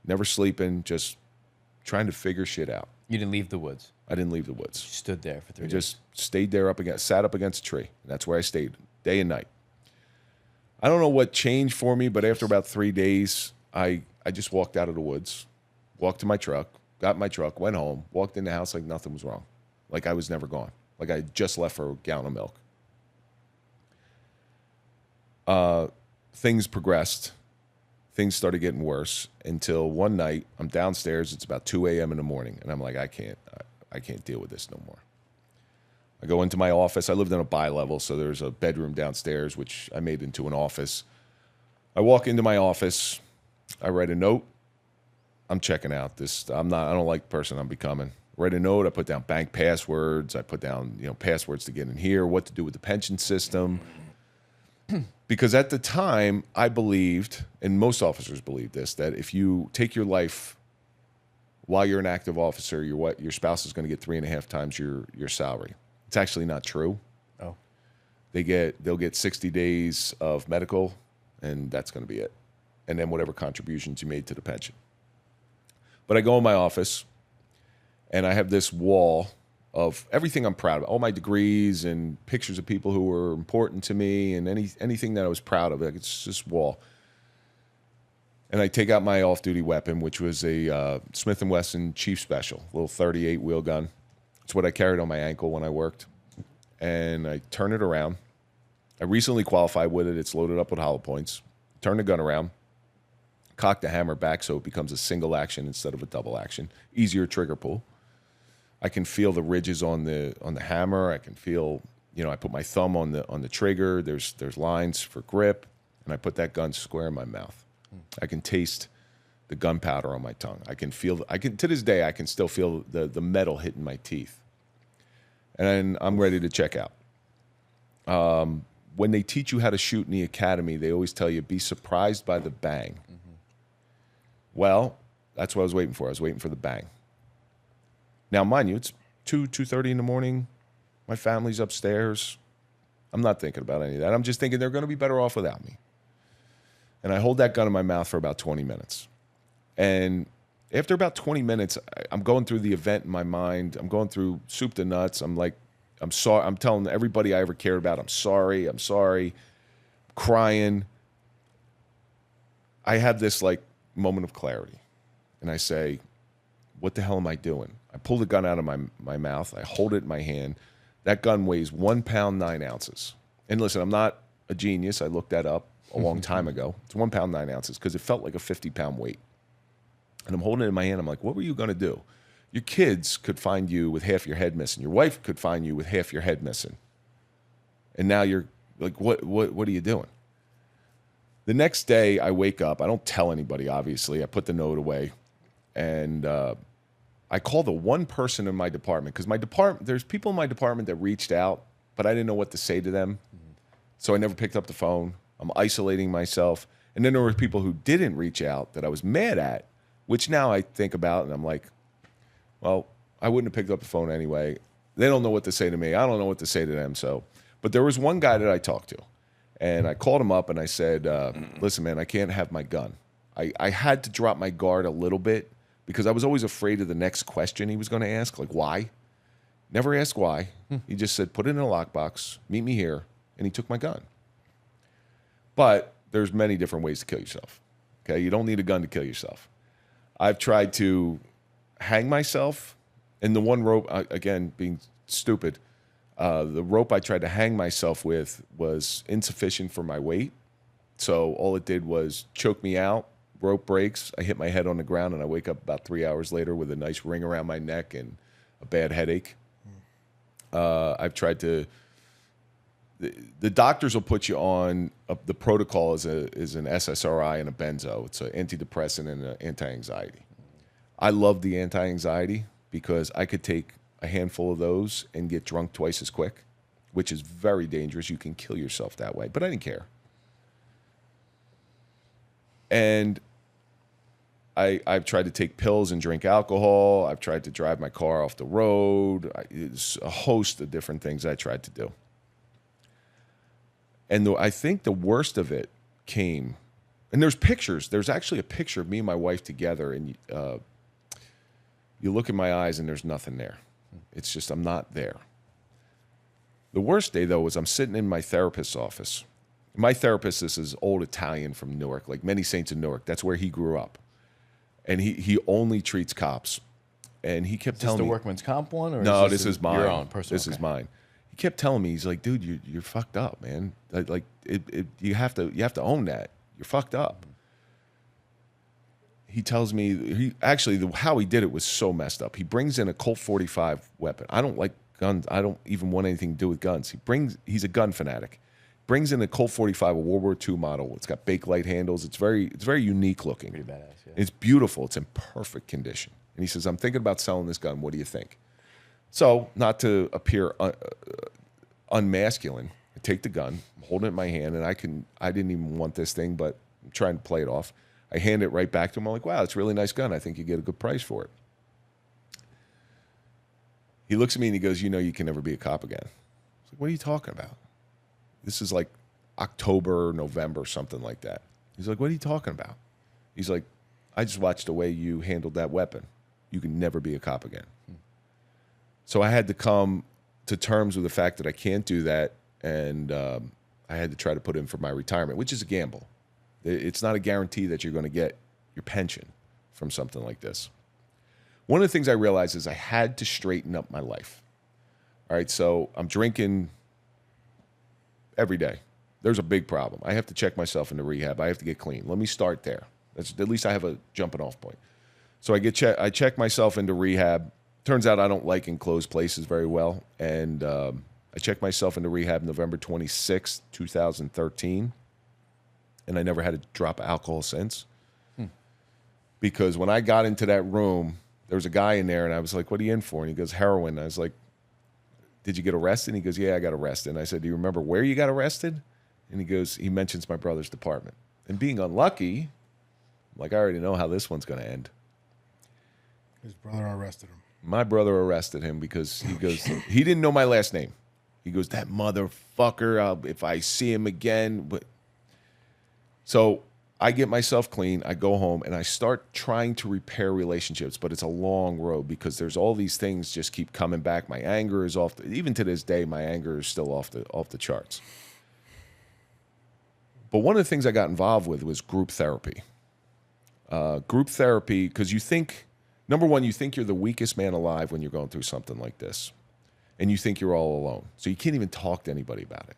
Never sleeping, just trying to figure shit out. You didn't leave the woods? I didn't leave the woods. You stood there for 3 days? I just stayed there sat up against a tree. And that's where I stayed, day and night. I don't know what changed for me, but after about 3 days, I just walked out of the woods, walked to my truck, got in my truck, went home, walked in the house like nothing was wrong. Like I was never gone. Like I just left for a gallon of milk. Things progressed. Things started getting worse until one night I'm downstairs. It's about 2 a.m. in the morning, and I'm like, I can't deal with this no more. I go into my office. I lived in a bi-level, so there's a bedroom downstairs, which I made into an office. I walk into my office. I write a note. I'm checking out. I don't like the person I'm becoming. Write a note. I put down bank passwords. I put down, passwords to get in here, what to do with the pension system. Because at the time, I believed, and most officers believe this, that if you take your life while you're an active officer, your spouse is going to get 3.5 times your salary. It's actually not true. Oh. They'll get 60 days of medical, and that's going to be it. And then whatever contributions you made to the pension. But I go in my office, and I have this wall of everything I'm proud of, all my degrees and pictures of people who were important to me and anything that I was proud of. Like, it's this wall. And I take out my off-duty weapon, which was a Smith & Wesson Chief Special, a little 38 wheel gun. It's what I carried on my ankle when I worked. And I turn it around. I recently qualified with it. It's loaded up with hollow points. Turn the gun around. Cock the hammer back so it becomes a single action instead of a double action. Easier trigger pull. I can feel the ridges on the hammer. I can feel, I put my thumb on the trigger. There's lines for grip, and I put that gun square in my mouth. I can taste the gunpowder on my tongue. To this day I can still feel the metal hitting my teeth. And I'm ready to check out. When they teach you how to shoot in the academy, they always tell you, be surprised by the bang. Mm-hmm. Well, that's what I was waiting for. I was waiting for the bang. Now, mind you, it's 2:30 in the morning. My family's upstairs. I'm not thinking about any of that. I'm just thinking they're going to be better off without me. And I hold that gun in my mouth for about 20 minutes. And After about 20 minutes, I'm going through the event in my mind. I'm going through soup to nuts. I'm like, I'm sorry. I'm telling everybody I ever cared about, I'm sorry. I'm sorry. Crying. I have this like moment of clarity. And I say, what the hell am I doing? I pull the gun out of my mouth. I hold it in my hand. That gun weighs 1 pound, 9 ounces. And listen, I'm not a genius. I looked that up a long time ago. It's 1 pound, 9 ounces because it felt like a 50-pound weight. And I'm holding it in my hand. I'm like, what were you going to do? Your kids could find you with half your head missing. Your wife could find you with half your head missing. And now you're like, what are you doing? The next day I wake up. I don't tell anybody, obviously. I put the note away. And I call the one person in my department because there's people in my department that reached out, but I didn't know what to say to them. So I never picked up the phone. I'm isolating myself. And then there were people who didn't reach out that I was mad at, which now I think about and I'm like, well, I wouldn't have picked up the phone anyway. They don't know what to say to me. I don't know what to say to them. But there was one guy that I talked to, and I called him up and I said, listen, man, I can't have my gun. I had to drop my guard a little bit because I was always afraid of the next question he was going to ask, like why? Never asked why. He just said, put it in a lockbox, meet me here, and he took my gun. But there's many different ways to kill yourself. Okay, you don't need a gun to kill yourself. I've tried to hang myself, and the one rope, again, being stupid, the rope I tried to hang myself with was insufficient for my weight. So all it did was choke me out. Rope breaks. I hit my head on the ground, and I wake up about 3 hours later with a nice ring around my neck and a bad headache. I've tried to. The doctors will put you on the protocol is an SSRI and a benzo. It's an antidepressant and an anti-anxiety. I love the anti-anxiety because I could take a handful of those and get drunk twice as quick, which is very dangerous. You can kill yourself that way, but I didn't care. And I've tried to take pills and drink alcohol. I've tried to drive my car off the road. It's a host of different things I tried to do. And I think the worst of it came, and there's pictures. There's actually a picture of me and my wife together, and you look in my eyes and there's nothing there. It's just I'm not there. The worst day, though, was I'm sitting in my therapist's office. My therapist is this old Italian from Newark, like many saints in Newark. That's where he grew up. And he only treats cops. And he kept telling me. Is this the workman's comp one? Or no, is this is mine. Your own personal? This is mine. He kept telling me, he's like, dude, you're fucked up, man. Like you have to own that. You're fucked up. He tells me, how he did it was so messed up. He brings in a Colt 45 weapon. I don't like guns. I don't even want anything to do with guns. He's a gun fanatic. Brings in a Colt 45, a World War II model. It's got Bakelite handles. It's very unique looking. Pretty badass, yeah. It's beautiful. It's in perfect condition. And he says, I'm thinking about selling this gun. What do you think? So, not to appear unmasculine, I take the gun, I'm holding it in my hand, and I didn't even want this thing, but I'm trying to play it off. I hand it right back to him. I'm like, wow, it's a really nice gun. I think you get a good price for it. He looks at me and he goes, you know you can never be a cop again. I was like, what are you talking about? This is like October, November, something like that. He's like, what are you talking about? He's like, I just watched the way you handled that weapon. You can never be a cop again. So I had to come to terms with the fact that I can't do that, and I had to try to put in for my retirement, which is a gamble. It's not a guarantee that you're going to get your pension from something like this. One of the things I realized is I had to straighten up my life. All right, so I'm drinking every day. There's a big problem. I have to check myself into rehab. I have to get clean. Let me start there. At least I have a jumping off point. So I check myself into rehab. Turns out I don't like enclosed places very well. And I checked myself into rehab November 26, 2013. And I never had a drop of alcohol since. Because when I got into that room, there was a guy in there, and I was like, what are you in for? And he goes, heroin. And I was like, did you get arrested? And he goes, yeah, I got arrested. And I said, do you remember where you got arrested? And he mentions my brother's department. And being unlucky, I'm like, I already know how this one's going to end. His brother arrested him. My brother arrested him because he goes, he didn't know my last name. He goes, that motherfucker, if I see him again. So I get myself clean, I go home, and I start trying to repair relationships, but it's a long road because there's all these things just keep coming back. My anger is off. Even to this day, my anger is still off the charts. But one of the things I got involved with was group therapy. Group therapy, because you think, number one, you think you're the weakest man alive when you're going through something like this. And you think you're all alone. So you can't even talk to anybody about it.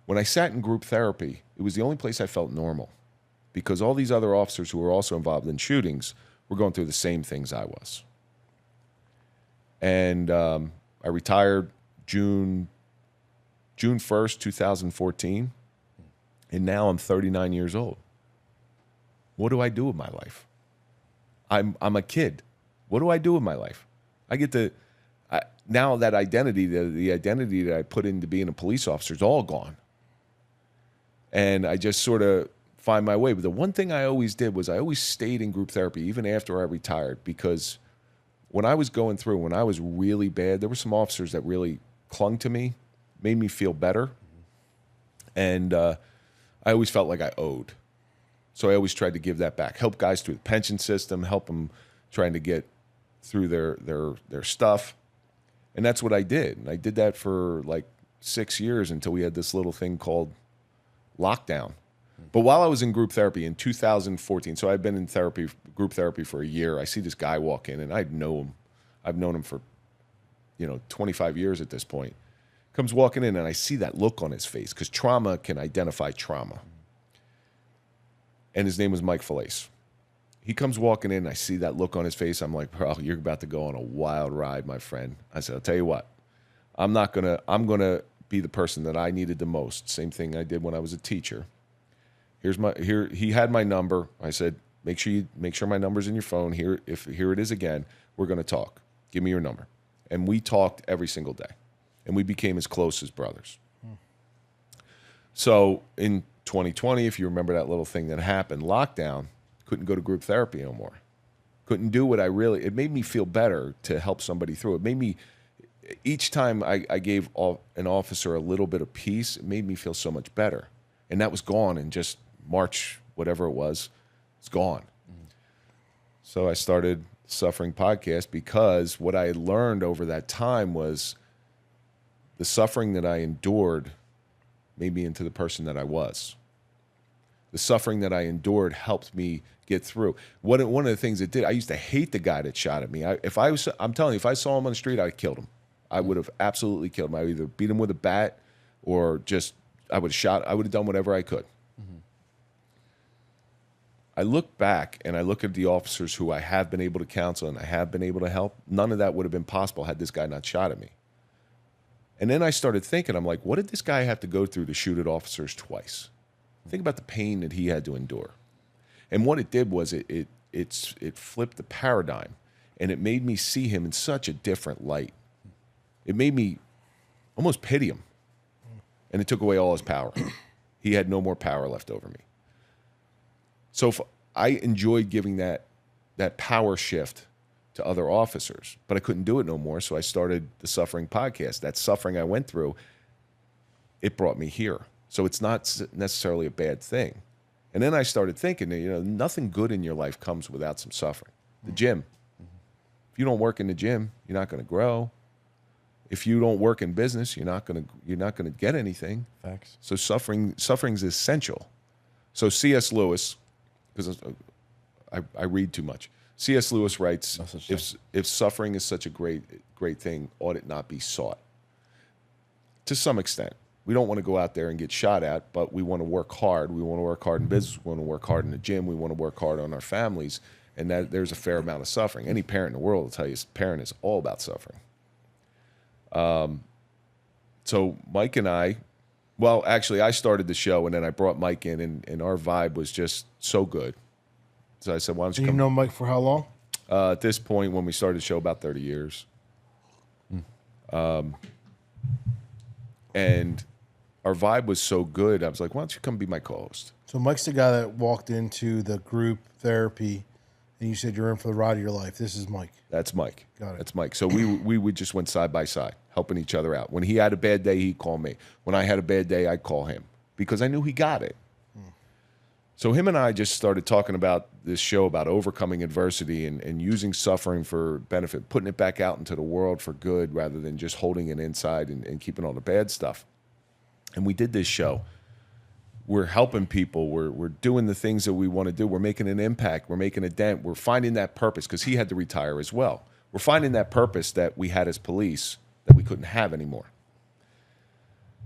When I sat in group therapy, it was the only place I felt normal. Because all these other officers who were also involved in shootings were going through the same things I was. And I retired June 1st, 2014. And now I'm 39 years old. What do I do with my life? I'm a kid. What do I do with my life? I get to, now that identity, the identity that I put into being a police officer is all gone. And I just sort of find my way. But the one thing I always did was I always stayed in group therapy, even after I retired, because when I was going through, when I was really bad, there were some officers that really clung to me, made me feel better. And I always felt like I owed. So I always tried to give that back, help guys through the pension system, help them trying to get through their stuff. And that's what I did. And I did that for like 6 years until we had this little thing called lockdown. But while I was in group therapy in 2014, so I've been in group therapy for a year. I see this guy walk in, and I know him. I've known him for, 25 years at this point. Comes walking in, and I see that look on his face because trauma can identify trauma. And his name was Mike Felice. He comes walking in, and I see that look on his face. I'm like, bro, you're about to go on a wild ride, my friend. I said, I'll tell you what. I'm gonna be the person that I needed the most. Same thing I did when I was a teacher. He had my number. I said, make sure my number's in your phone. Here it is again. We're going to talk. Give me your number. And we talked every single day. And we became as close as brothers. So in 2020, if you remember that little thing that happened, lockdown, couldn't go to group therapy no more. Couldn't do what it made me feel better to help somebody through. It made me, each time I gave an officer a little bit of peace, it made me feel so much better. And that was gone in just March, whatever it was, it's gone. So I started Suffering Podcast because what I had learned over that time was the suffering that I endured made me into the person that I was. The suffering that I endured helped me get through. One of the things it did, I used to hate the guy that shot at me. I'm telling you, if I saw him on the street, I'd killed him. I would have absolutely killed him. I would either beat him with a bat or I would have done whatever I could. I look back and I look at the officers who I have been able to counsel and I have been able to help. None of that would have been possible had this guy not shot at me. And then I started thinking, I'm like, what did this guy have to go through to shoot at officers twice? Think about the pain that he had to endure. And what it did was it flipped the paradigm and it made me see him in such a different light. It made me almost pity him. And it took away all his power. He had no more power left over me. So if I enjoyed giving that power shift to other officers, but I couldn't do it no more. So I started the Suffering Podcast. That suffering I went through, it brought me here. So it's not necessarily a bad thing. And then I started thinking, nothing good in your life comes without some suffering. The gym. If you don't work in the gym, you're not going to grow. If you don't work in business, you're not going to get anything. Facts. So suffering's essential. So C.S. Lewis, because I read too much. C.S. Lewis writes, if suffering is such a great thing, ought it not be sought? To some extent. We don't want to go out there and get shot at, but we want to work hard. We want to work hard in business. We want to work hard in the gym. We want to work hard on our families. And that there's a fair amount of suffering. Any parent in the world will tell you parent is all about suffering. So Mike and I started the show and then I brought Mike in and our vibe was just so good. So I said, why don't you come? You know Mike for how long? At this point, when we started the show, about 30 years. And our vibe was so good. I was like, why don't you come be my co-host? So Mike's the guy that walked into the group therapy and you said you're in for the ride of your life. This is Mike. That's Mike. Got it. That's Mike. So we would just went side by side, helping each other out. When he had a bad day, he'd call me. When I had a bad day, I'd call him because I knew he got it. So him and I just started talking about this show about overcoming adversity and using suffering for benefit, putting it back out into the world for good rather than just holding it inside and keeping all the bad stuff. And we did this show. We're helping people. We're doing the things that we want to do. We're making an impact. We're making a dent. We're finding that purpose because he had to retire as well. We're finding that purpose that we had as police that we couldn't have anymore.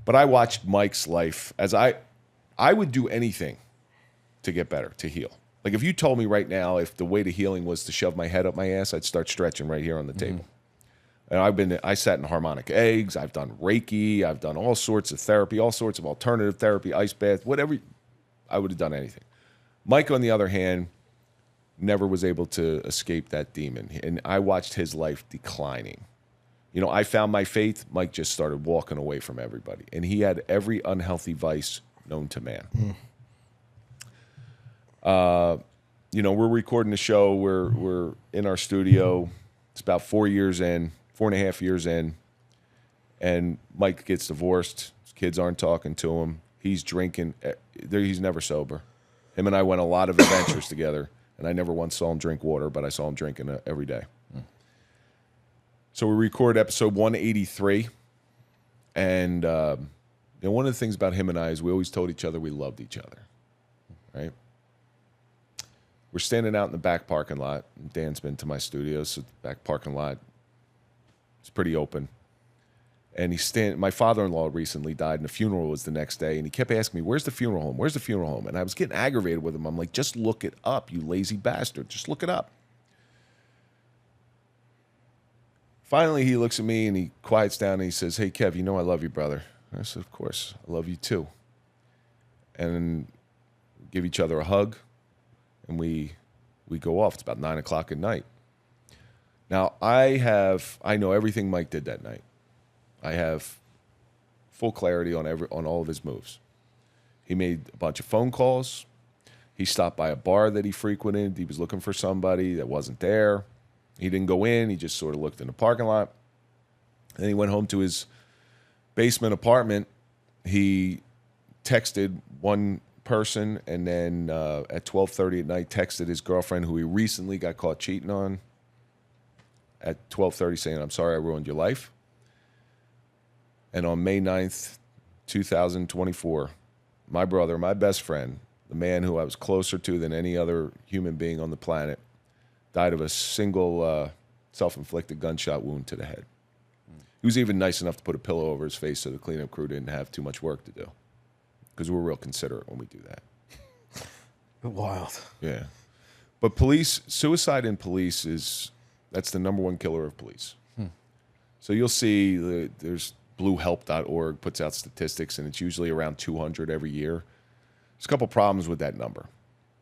But I watched Mike's life as I would do anything to get better, to heal. Like if you told me right now, if the way to healing was to shove my head up my ass, I'd start stretching right here on the table. And I sat in harmonic eggs. I've done Reiki. I've done all sorts of therapy, all sorts of alternative therapy, ice bath, whatever. I would have done anything. Mike, on the other hand, never was able to escape that demon. And I watched his life declining. You know, I found my faith. Mike just started walking away from everybody. And he had every unhealthy vice known to man. You know, we're recording the show. We're in our studio. It's about 4.5 years in. And Mike gets divorced. His kids aren't talking to him. He's drinking. He's never sober. Him and I went a lot of adventures together. And I never once saw him drink water, but I saw him drinking every day. So we record episode 183. And you know, one of the things about him and I is we always told each other we loved each other. Right? We're standing out in the back parking lot. Dan's been to my studio, so the back parking lot is pretty open. And my father-in-law recently died, and the funeral was the next day. And he kept asking me, "Where's the funeral home? Where's the funeral home?" And I was getting aggravated with him. I'm like, "Just look it up, you lazy bastard. Just look it up." Finally, he looks at me and he quiets down and he says, "Hey, Kev, you know I love you, brother." I said, "Of course, I love you too." And give each other a hug. And we go off. It's about 9 o'clock at night. Now, I know everything Mike did that night. I have full clarity on all of his moves. He made a bunch of phone calls. He stopped by a bar that he frequented. He was looking for somebody that wasn't there. He didn't go in. He just sort of looked in the parking lot. Then he went home to his basement apartment. He texted one person, and then at 12:30 at night texted his girlfriend, who he recently got caught cheating on, at 12:30 saying, "I'm sorry I ruined your life." And on May 9th, 2024, my brother, my best friend, the man who I was closer to than any other human being on the planet, died of a single self-inflicted gunshot wound to the head. He was even nice enough to put a pillow over his face so the cleanup crew didn't have too much work to do. Because we're real considerate when we do that. Wild. Yeah. But suicide in police that's the number one killer of police. So you'll see there's bluehelp.org puts out statistics, and it's usually around 200 every year. There's a couple problems with that number.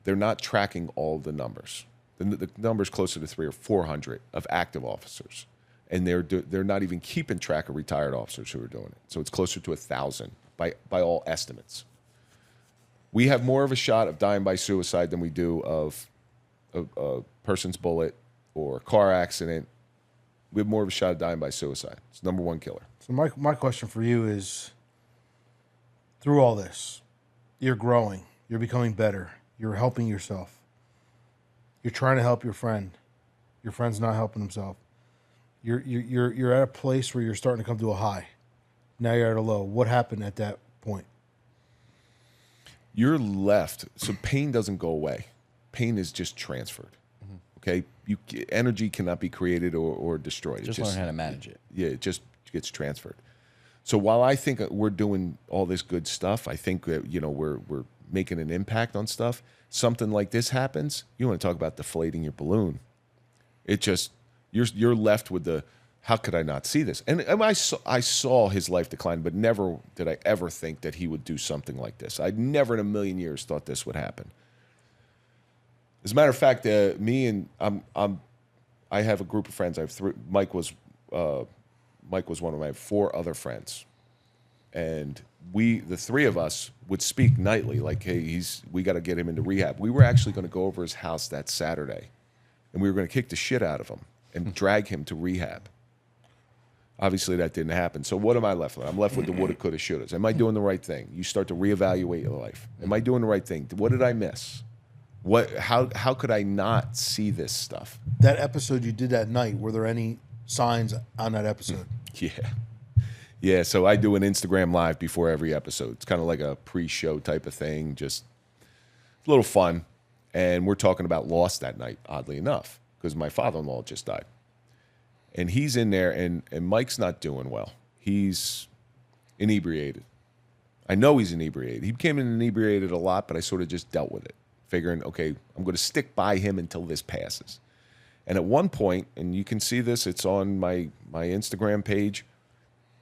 They're not tracking all the numbers. The number's closer to 300 or 400 of active officers. And they're not even keeping track of retired officers who are doing it. So it's closer to 1,000. By all estimates. We have more of a shot of dying by suicide than we do of a person's bullet or a car accident. We have more of a shot of dying by suicide. It's the number one killer. So my question for you is, through all this, you're growing, you're becoming better, you're helping yourself, you're trying to help your friend's not helping himself. You're at a place where you're starting to come to a high. Now you're at a low. What happened at that point? You're left. So pain doesn't go away. Pain is just transferred. Okay? Energy cannot be created or destroyed. Just learn how to manage it. Yeah, it just gets transferred. So while I think we're doing all this good stuff, I think that, you know, we're making an impact on stuff. Something like this happens, you want to talk about deflating your balloon. It just, you're left with the, how could I not see this? And I saw his life decline, but never did I ever think that he would do something like this. I'd never in a million years thought this would happen. As a matter of fact, I have a group of friends. I have three. Mike was one of my four other friends, and the three of us would speak nightly, like, "Hey, we got to get him into rehab." We were actually going to go over his house that Saturday, and we were going to kick the shit out of him and drag him to rehab. Obviously, that didn't happen. So what am I left with? I'm left with the woulda, coulda, shouldas. Am I doing the right thing? You start to reevaluate your life. Am I doing the right thing? What did I miss? How could I not see this stuff? That episode you did that night, were there any signs on that episode? Yeah, so I do an Instagram live before every episode. It's kind of like a pre-show type of thing, just a little fun. And we're talking about loss that night, oddly enough, because my father-in-law just died. And he's in there, and Mike's not doing well. He's inebriated. I know he's inebriated. He became inebriated a lot, but I sort of just dealt with it, figuring, okay, I'm going to stick by him until this passes. And at one point, and you can see this, it's on my Instagram page,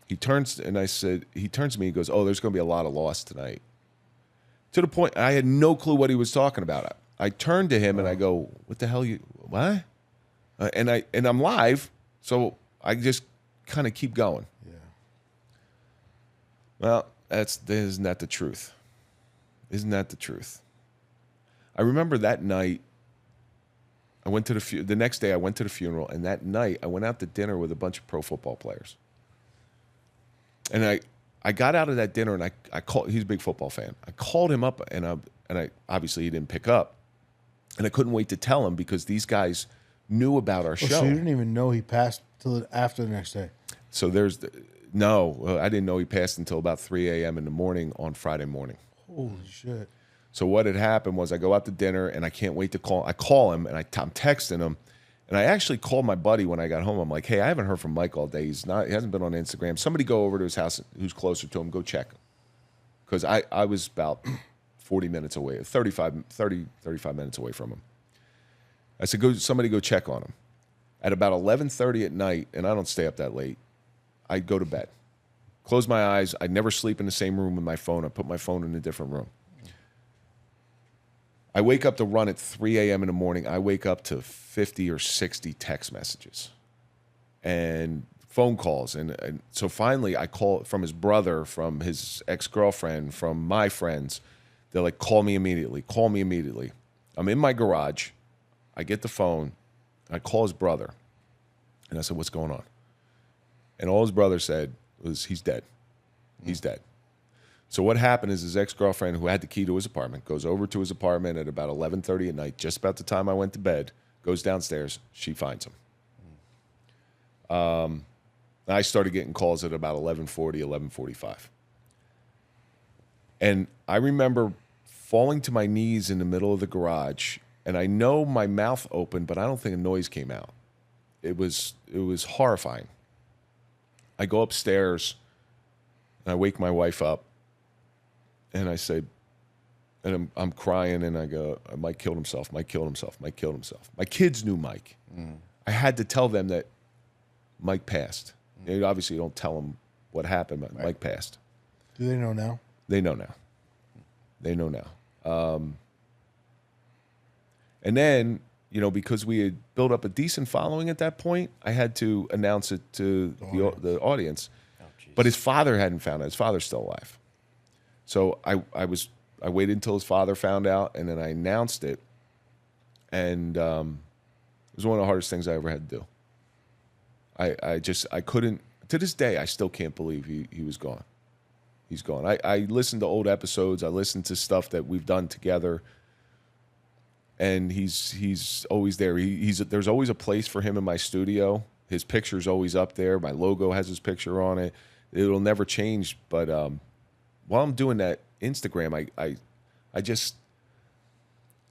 he turns to me, he goes, oh, there's going to be a lot of loss tonight. To the point, I had no clue what he was talking about. I turned to him and I go, what the hell what? And I'm live, so I just kind of keep going. Yeah. Well, isn't that the truth? Isn't that the truth? I remember that night, I went to the next day I went to the funeral, and that night I went out to dinner with a bunch of pro football players. And I got out of that dinner, and I called, he's a big football fan. I called him up, and I obviously he didn't pick up. And I couldn't wait to tell him because these guys knew about our show. So you didn't even know he passed till after the next day? So I didn't know he passed until about 3 a.m. in the morning on Friday morning. Holy shit. So what had happened was I go out to dinner, and I can't wait to call. I call him, and I'm texting him. And I actually called my buddy when I got home. I'm like, hey, I haven't heard from Mike all day. He hasn't been on Instagram. Somebody go over to his house who's closer to him. Go check him. Because I was about 40 minutes away, 35 minutes away from him. I said, somebody go check on him. At about 11:30 at night, and I don't stay up that late, I go to bed. Close my eyes. I never sleep in the same room with my phone. I put my phone in a different room. I wake up to run at 3 a.m. in the morning. I wake up to 50 or 60 text messages and phone calls. And so finally I call from his brother, from his ex-girlfriend, from my friends. They're like, call me immediately. Call me immediately. I'm in my garage. I get the phone. I call his brother. And I said, what's going on? And all his brother said was, he's dead. He's dead. So what happened is his ex-girlfriend, who had the key to his apartment, goes over to his apartment at about 11:30 at night, just about the time I went to bed, goes downstairs. She finds him. I started getting calls at about 11:40, 11:45. And I remember falling to my knees in the middle of the garage, and I know my mouth opened, but I don't think a noise came out. It was horrifying. I go upstairs, and I wake my wife up. And I say, and I'm crying, and I go, Mike killed himself. Mike killed himself. Mike killed himself. My kids knew Mike. I had to tell them that Mike passed. You obviously don't tell them what happened, but Mike passed. Do they know now? They know now. They know now. And then, because we had built up a decent following at that point, I had to announce it to the audience. Oh, but his father hadn't found out. His father's still alive. So I waited until his father found out, and then I announced it. And it was one of the hardest things I ever had to do. I couldn't, to this day, I still can't believe he was gone. He's gone. I listened to old episodes. I listened to stuff that we've done together. And he's always there. There's always a place for him in my studio. His picture's always up there. My logo has his picture on it. It'll never change, but while I'm doing that Instagram, I just,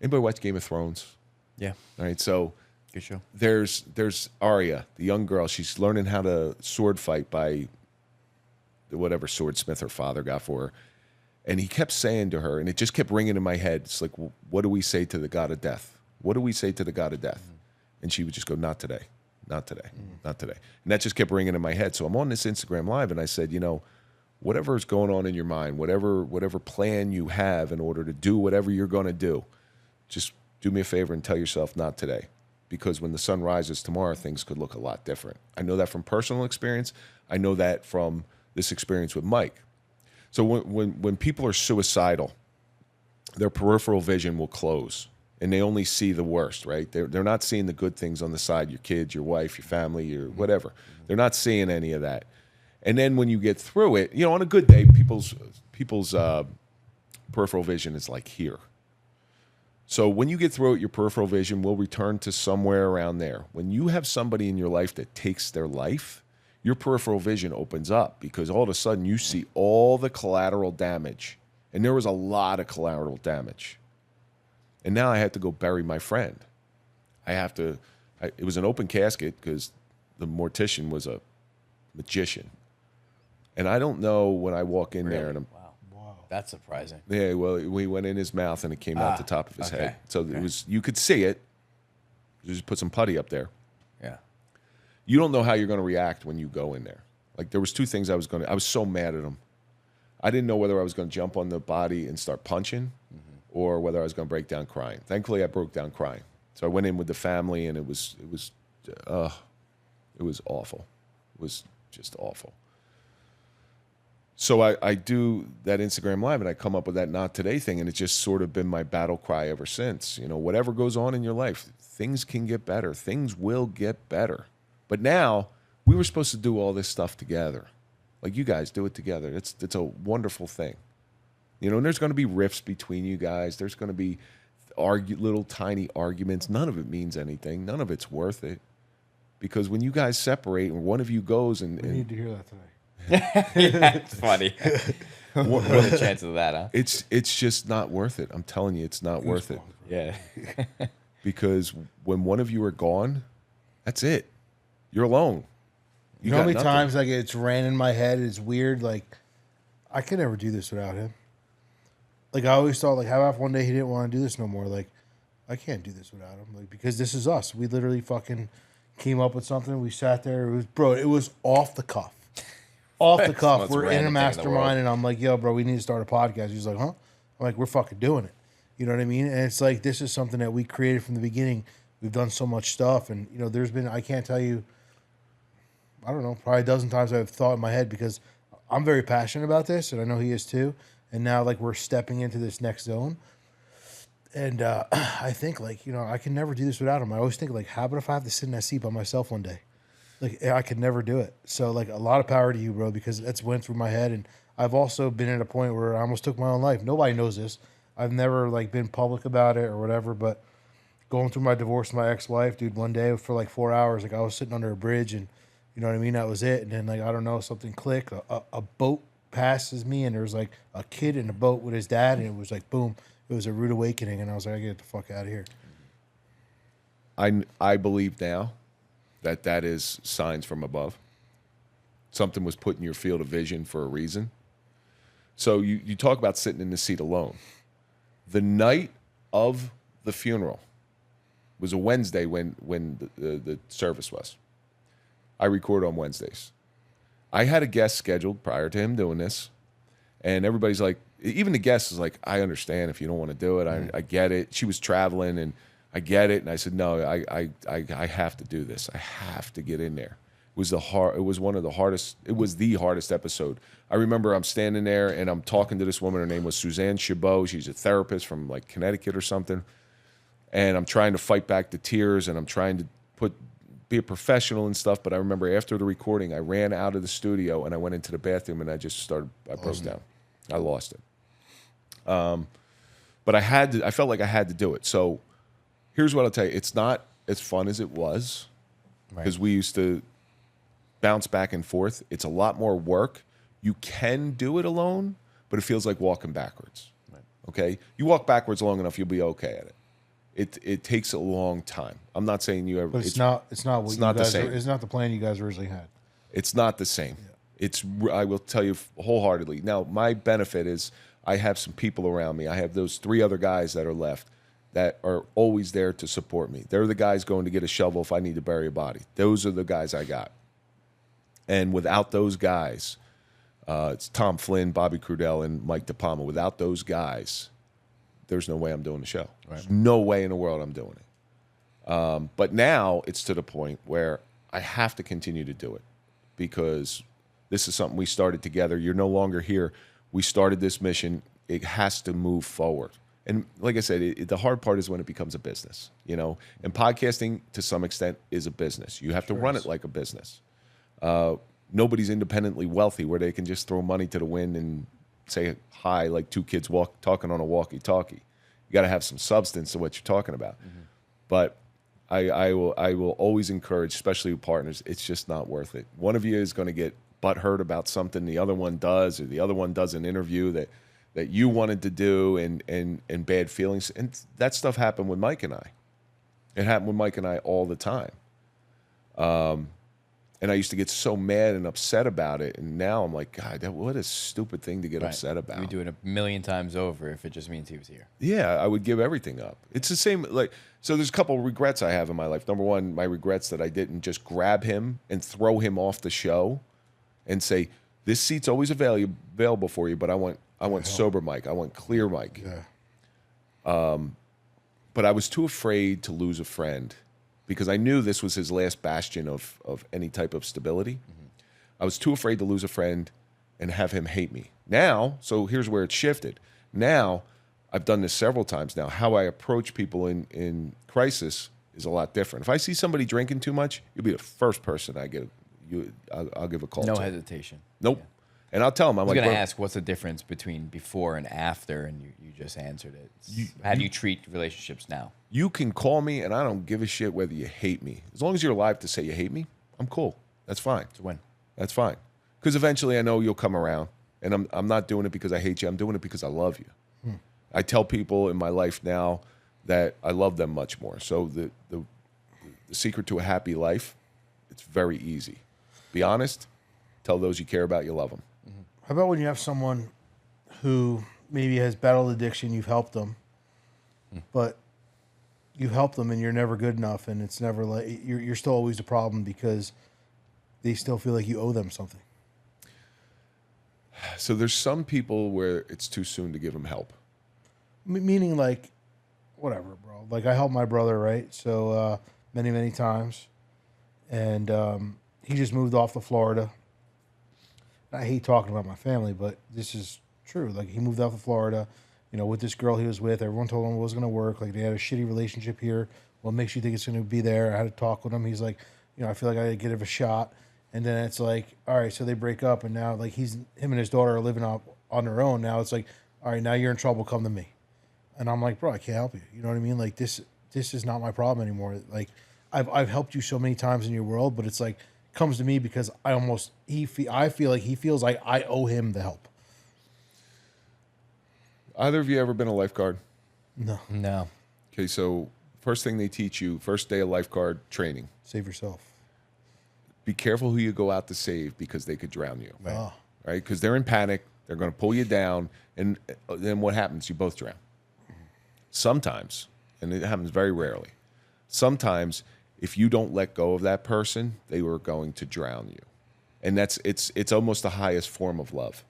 anybody watch Game of Thrones? Yeah. All right, so good show. There's Arya, the young girl. She's learning how to sword fight by whatever swordsmith her father got for her. And he kept saying to her, and it just kept ringing in my head, it's like, what do we say to the god of death? What do we say to the god of death? And she would just go, not today, not today, not today. And that just kept ringing in my head. So I'm on this Instagram Live, and I said, whatever is going on in your mind, whatever plan you have in order to do whatever you're going to do, just do me a favor and tell yourself not today. Because when the sun rises tomorrow, things could look a lot different. I know that from personal experience. I know that from this experience with Mike. So when people are suicidal, their peripheral vision will close. and they only see the worst, right? They're not seeing the good things on the side, your kids, your wife, your family, your whatever. They're not seeing any of that. And then when you get through it, you know, on a good day, people's peripheral vision is like here. So when you get through it, your peripheral vision will return to somewhere around there. When you have somebody in your life that takes their life, your peripheral vision opens up because all of a sudden you see all the collateral damage. And there was a lot of collateral damage. And now I had to go bury my friend. It was an open casket because the mortician was a magician. And I don't know when I walk in there and I'm, wow, that's surprising. yeah, well, we went in his mouth and it came out the top of his head. So it was, you could see it. You just put some putty up there. Yeah. You don't know how you're going to react when you go in there. Like there was two things I was so mad at him. I didn't know whether I was going to jump on the body and start punching or whether I was going to break down crying. Thankfully, I broke down crying. So I went in with the family and it was awful. It was just awful. So I do that Instagram Live and I come up with that Not Today thing, and it's just sort of been my battle cry ever since. You know, whatever goes on in your life, things can get better. Things will get better. But now, we were supposed to do all this stuff together. Like you guys do it together. It's a wonderful thing. You know, and there's going to be rifts between you guys. There's going to be little tiny arguments. None of it means anything. None of it's worth it. Because when you guys separate and one of you goes and We need to hear that today. It's funny. What are the chances of that, huh? It's just not worth it. I'm telling you, it's not worth it. Yeah. Because when one of you are gone, that's it. You're alone. You know how got many nothing. times like it's ran in my head? It's weird. Like I could never do this without him. Like I always thought, like how about one day he didn't want to do this no more? Like I can't do this without him. Like because this is us. We literally fucking came up with something. We sat there. It was off the cuff. Off the cuff. Most We're in a random thing in the world. mastermind, and I'm like, yo, bro, we need to start a podcast. He's like, huh? I'm like, we're fucking doing it. You know what I mean? And it's like this is something that we created from the beginning. We've done so much stuff, and you know, there's been I can't tell you. I don't know, probably a dozen times I've thought in my head because I'm very passionate about this, and I know he is too. And now, like, we're stepping into this next zone. And I think, like, you know, I can never do this without him. I always think, like, how about if I have to sit in that seat by myself one day? Like, I could never do it. So, like, a lot of power to you, bro, because that's went through my head. And I've also been at a point where I almost took my own life. Nobody knows this. I've never, like, been public about it or whatever, but going through my divorce with my ex-wife, dude, one day for, like, 4 hours, like, I was sitting under a bridge and you know what I mean? That was it. And then, like, I don't know, something clicked. A boat passes me, and there was, like, a kid in a boat with his dad, and it was, like, boom. It was a rude awakening, and I was like, I get the fuck out of here. I believe now that is signs from above. Something was put in your field of vision for a reason. So you talk about sitting in the seat alone. The night of the funeral was a Wednesday when the service was. I record on Wednesdays. I had a guest scheduled prior to him doing this, and everybody's like, even the guest is like, I understand if you don't want to do it. I get it. She was traveling, and I get it. And I said, no, I have to do this. I have to get in there. It was one of the hardest. It was the hardest episode. I remember I'm standing there and I'm talking to this woman. Her name was Suzanne Chabot. She's a therapist from like Connecticut or something. And I'm trying to fight back the tears, and I'm trying to be a professional and stuff. But I remember after the recording, I ran out of the studio and I went into the bathroom and I broke down. I lost it. But I felt like I had to do it. So here's what I'll tell you. It's not as fun as it was because we used to bounce back and forth. It's a lot more work. You can do it alone, but it feels like walking backwards. Right. Okay? You walk backwards long enough, you'll be okay at it. It takes a long time. I'm not saying you ever. But it's not what you guys. The same. It's not the plan you guys originally had. It's not the same. Yeah. I will tell you wholeheartedly. Now, my benefit is I have some people around me. I have those 3 other guys that are left that are always there to support me. They're the guys going to get a shovel if I need to bury a body. Those are the guys I got. And without those guys, it's Tom Flynn, Bobby Crudell, and Mike DePalma. Without those guys, there's no way I'm doing the show. Right. There's no way in the world I'm doing it. But now it's to the point where I have to continue to do it because this is something we started together. You're no longer here. We started this mission. It has to move forward. And like I said, the hard part is when it becomes a business, and podcasting to some extent is a business. You have to run it like a business. Nobody's independently wealthy where they can just throw money to the wind and say hi like two kids talking on a walkie-talkie. You got to have some substance to what you're talking about. But I will always encourage, especially with partners, it's just not worth it. One of you is going to get butthurt about something the other one does, or the other one does an interview that you wanted to do, and bad feelings. And that stuff happened with Mike and I. It happened with Mike and I all the time. And I used to get so mad and upset about it. And now I'm like, God, what a stupid thing to get upset about. We do it a million times over if it just means he was here. Yeah, I would give everything up. It's the same. So there's a couple of regrets I have in my life. Number one, my regrets that I didn't just grab him and throw him off the show and say, this seat's always available for you, but I want sober Mike. I want clear Mike. Yeah. But I was too afraid to lose a friend because I knew this was his last bastion of any type of stability. I was too afraid to lose a friend and have him hate me. Now, so here's where it shifted. Now, I've done this several times now. How I approach people in crisis is a lot different. If I see somebody drinking too much, you'll be the first person I'll give a call to. No hesitation. Nope. Yeah. And I'll tell them, I was going to ask, what's the difference between before and after, and you just answered it. How do you treat relationships now? You can call me, and I don't give a shit whether you hate me. As long as you're alive to say you hate me, I'm cool. That's fine. It's a win. That's fine. Because eventually I know you'll come around, and I'm not doing it because I hate you. I'm doing it because I love you. I tell people in my life now that I love them much more. So the secret to a happy life, it's very easy. Be honest. Tell those you care about you love them. How about when you have someone who maybe has battled addiction, you've helped them, but you help them and you're never good enough, and it's never like you're still always a problem because they still feel like you owe them something. So there's some people where it's too soon to give them help. Meaning like, whatever, bro. Like I helped my brother, right? So many times, and he just moved off to Florida. I hate talking about my family, but this is true. Like he moved out to Florida, with this girl he was with. Everyone told him it wasn't going to work. Like they had a shitty relationship here. What makes you think it's going to be there? I had to talk with him. He's like, I feel like I got to give it a shot. And then it's like, all right, so they break up, and now like him and his daughter are living on their own. Now it's like, all right, now you're in trouble. Come to me. And I'm like, bro, I can't help you. You know what I mean? Like this is not my problem anymore. Like I've helped you so many times in your world, but it's like comes to me because I feel like he feels like I owe him the help. Either of you ever been a lifeguard? No. Okay, so first thing they teach you, first day of lifeguard training. Save yourself. Be careful who you go out to save because they could drown you. Right. Right? Because they're in panic. They're going to pull you down. And then what happens? You both drown. Sometimes, and it happens very rarely, sometimes if you don't let go of that person, they were going to drown you. And it's almost the highest form of love.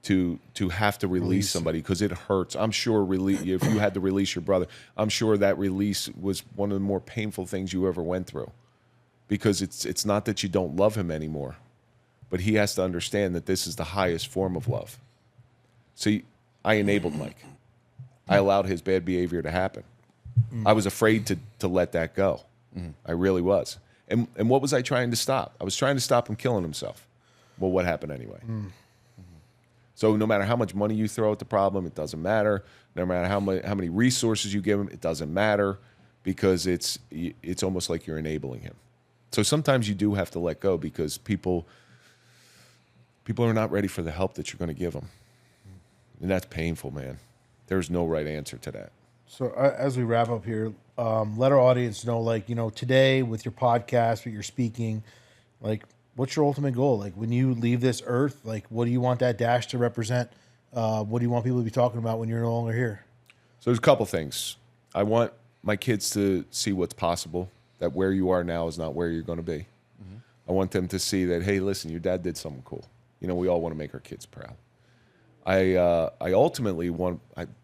To have to release somebody because it hurts. I'm sure if you had to release your brother, I'm sure that release was one of the more painful things you ever went through. Because it's not that you don't love him anymore, but he has to understand that this is the highest form of love. See, I enabled Mike. I allowed his bad behavior to happen. I was afraid to let that go. I really was. And what was I trying to stop? I was trying to stop him killing himself. Well, what happened anyway? So no matter how much money you throw at the problem, it doesn't matter. No matter how many resources you give him, it doesn't matter because it's almost like you're enabling him. So sometimes you do have to let go because people are not ready for the help that you're going to give them. And that's painful, man. There's no right answer to that. So as we wrap up here, let our audience know, like, today with your podcast, with your speaking, like, what's your ultimate goal? Like, when you leave this earth, like, what do you want that dash to represent? What do you want people to be talking about when you're no longer here? So there's a couple things. I want my kids to see what's possible, that where you are now is not where you're going to be. I want them to see that, hey, listen, your dad did something cool. We all want to make our kids proud. I ultimately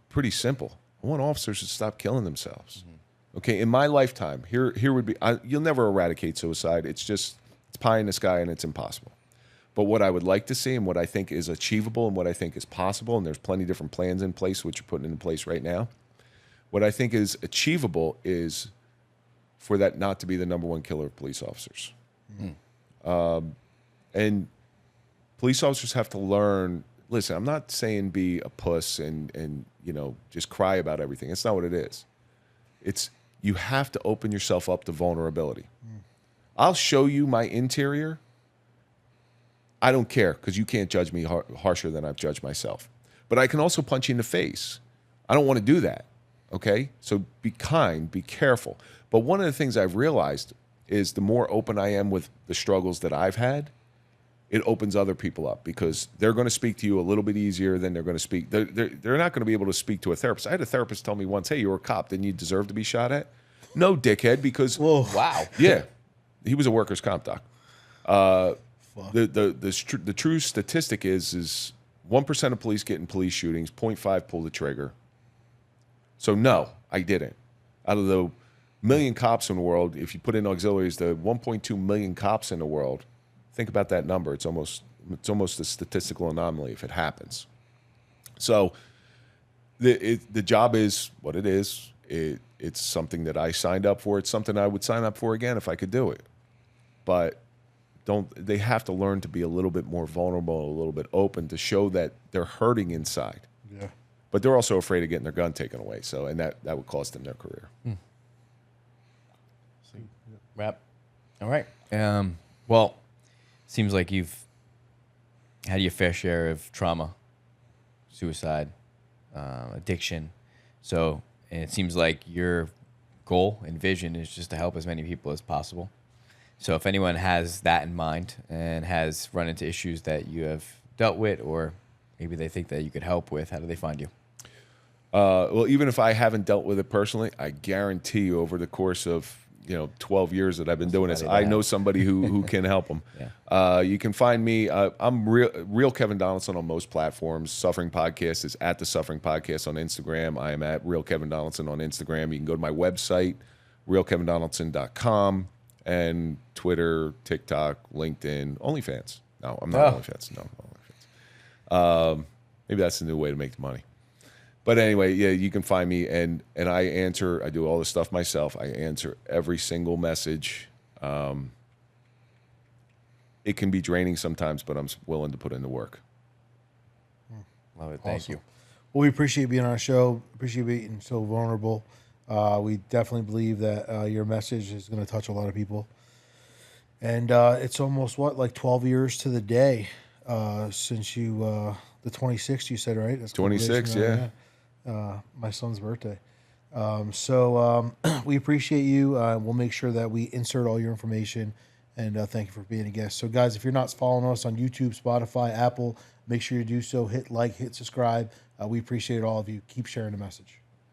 pretty simple. I want officers to stop killing themselves. Okay, in my lifetime, here would be, you'll never eradicate suicide. It's pie in the sky and it's impossible. But what I would like to see and what I think is achievable and what I think is possible, and there's plenty of different plans in place, which you're putting into place right now. What I think is achievable is for that not to be the number one killer of police officers. And police officers have to learn, listen, I'm not saying be a puss and just cry about everything. It's not what it is. It's you have to open yourself up to vulnerability. I'll show you my interior. I don't care because you can't judge me harsher than I've judged myself. But I can also punch you in the face. I don't want to do that, okay? So be kind, be careful. But one of the things I've realized is the more open I am with the struggles that I've had, it opens other people up because they're going to speak to you a little bit easier than they're going to speak. They're not going to be able to speak to a therapist. I had a therapist tell me once, hey, you were a cop. Didn't you deserve to be shot at? No, dickhead, because... Whoa. Wow. Yeah. He was a workers' comp doc. The true statistic is 1% of police get in police shootings, 0.5 pull the trigger. So no, I didn't. Out of the million cops in the world, if you put in auxiliaries, the 1.2 million cops in the world, think about that number. It's almost a statistical anomaly if it happens. So the job is what it is. It's something that I signed up for. It's something I would sign up for again if I could do it. But they have to learn to be a little bit more vulnerable, a little bit open to show that they're hurting inside. Yeah. But they're also afraid of getting their gun taken away. So, and that would cost them their career. Wrap. All right. Well, seems like you've had your fair share of trauma, suicide, addiction. So, and it seems like your goal and vision is just to help as many people as possible. So if anyone has that in mind and has run into issues that you have dealt with, or maybe they think that you could help with, how do they find you? Well, even if I haven't dealt with it personally, I guarantee you over the course of 12 years that I've been doing this, I know somebody who can help them. Yeah. You can find me. I'm real Kevin Donaldson on most platforms. Suffering Podcast is at the Suffering Podcast on Instagram. I am at Real Kevin Donaldson on Instagram. You can go to my website, realkevindonaldson.com, and Twitter, TikTok, LinkedIn, OnlyFans. No, I'm not OnlyFans. No, OnlyFans. Maybe that's the new way to make the money. But anyway, yeah, you can find me, and I answer. I do all this stuff myself. I answer every single message. It can be draining sometimes, but I'm willing to put in the work. Love it. Thank you. Well, we appreciate being on our show. Appreciate being so vulnerable. We definitely believe that your message is going to touch a lot of people. And it's almost, 12 years to the day since you, the 26th, you said, right? That's 26, yeah. My son's birthday. So we appreciate you. We'll make sure that we insert all your information. And thank you for being a guest. So, guys, if you're not following us on YouTube, Spotify, Apple, make sure you do so. Hit like, hit subscribe. We appreciate all of you. Keep sharing the message.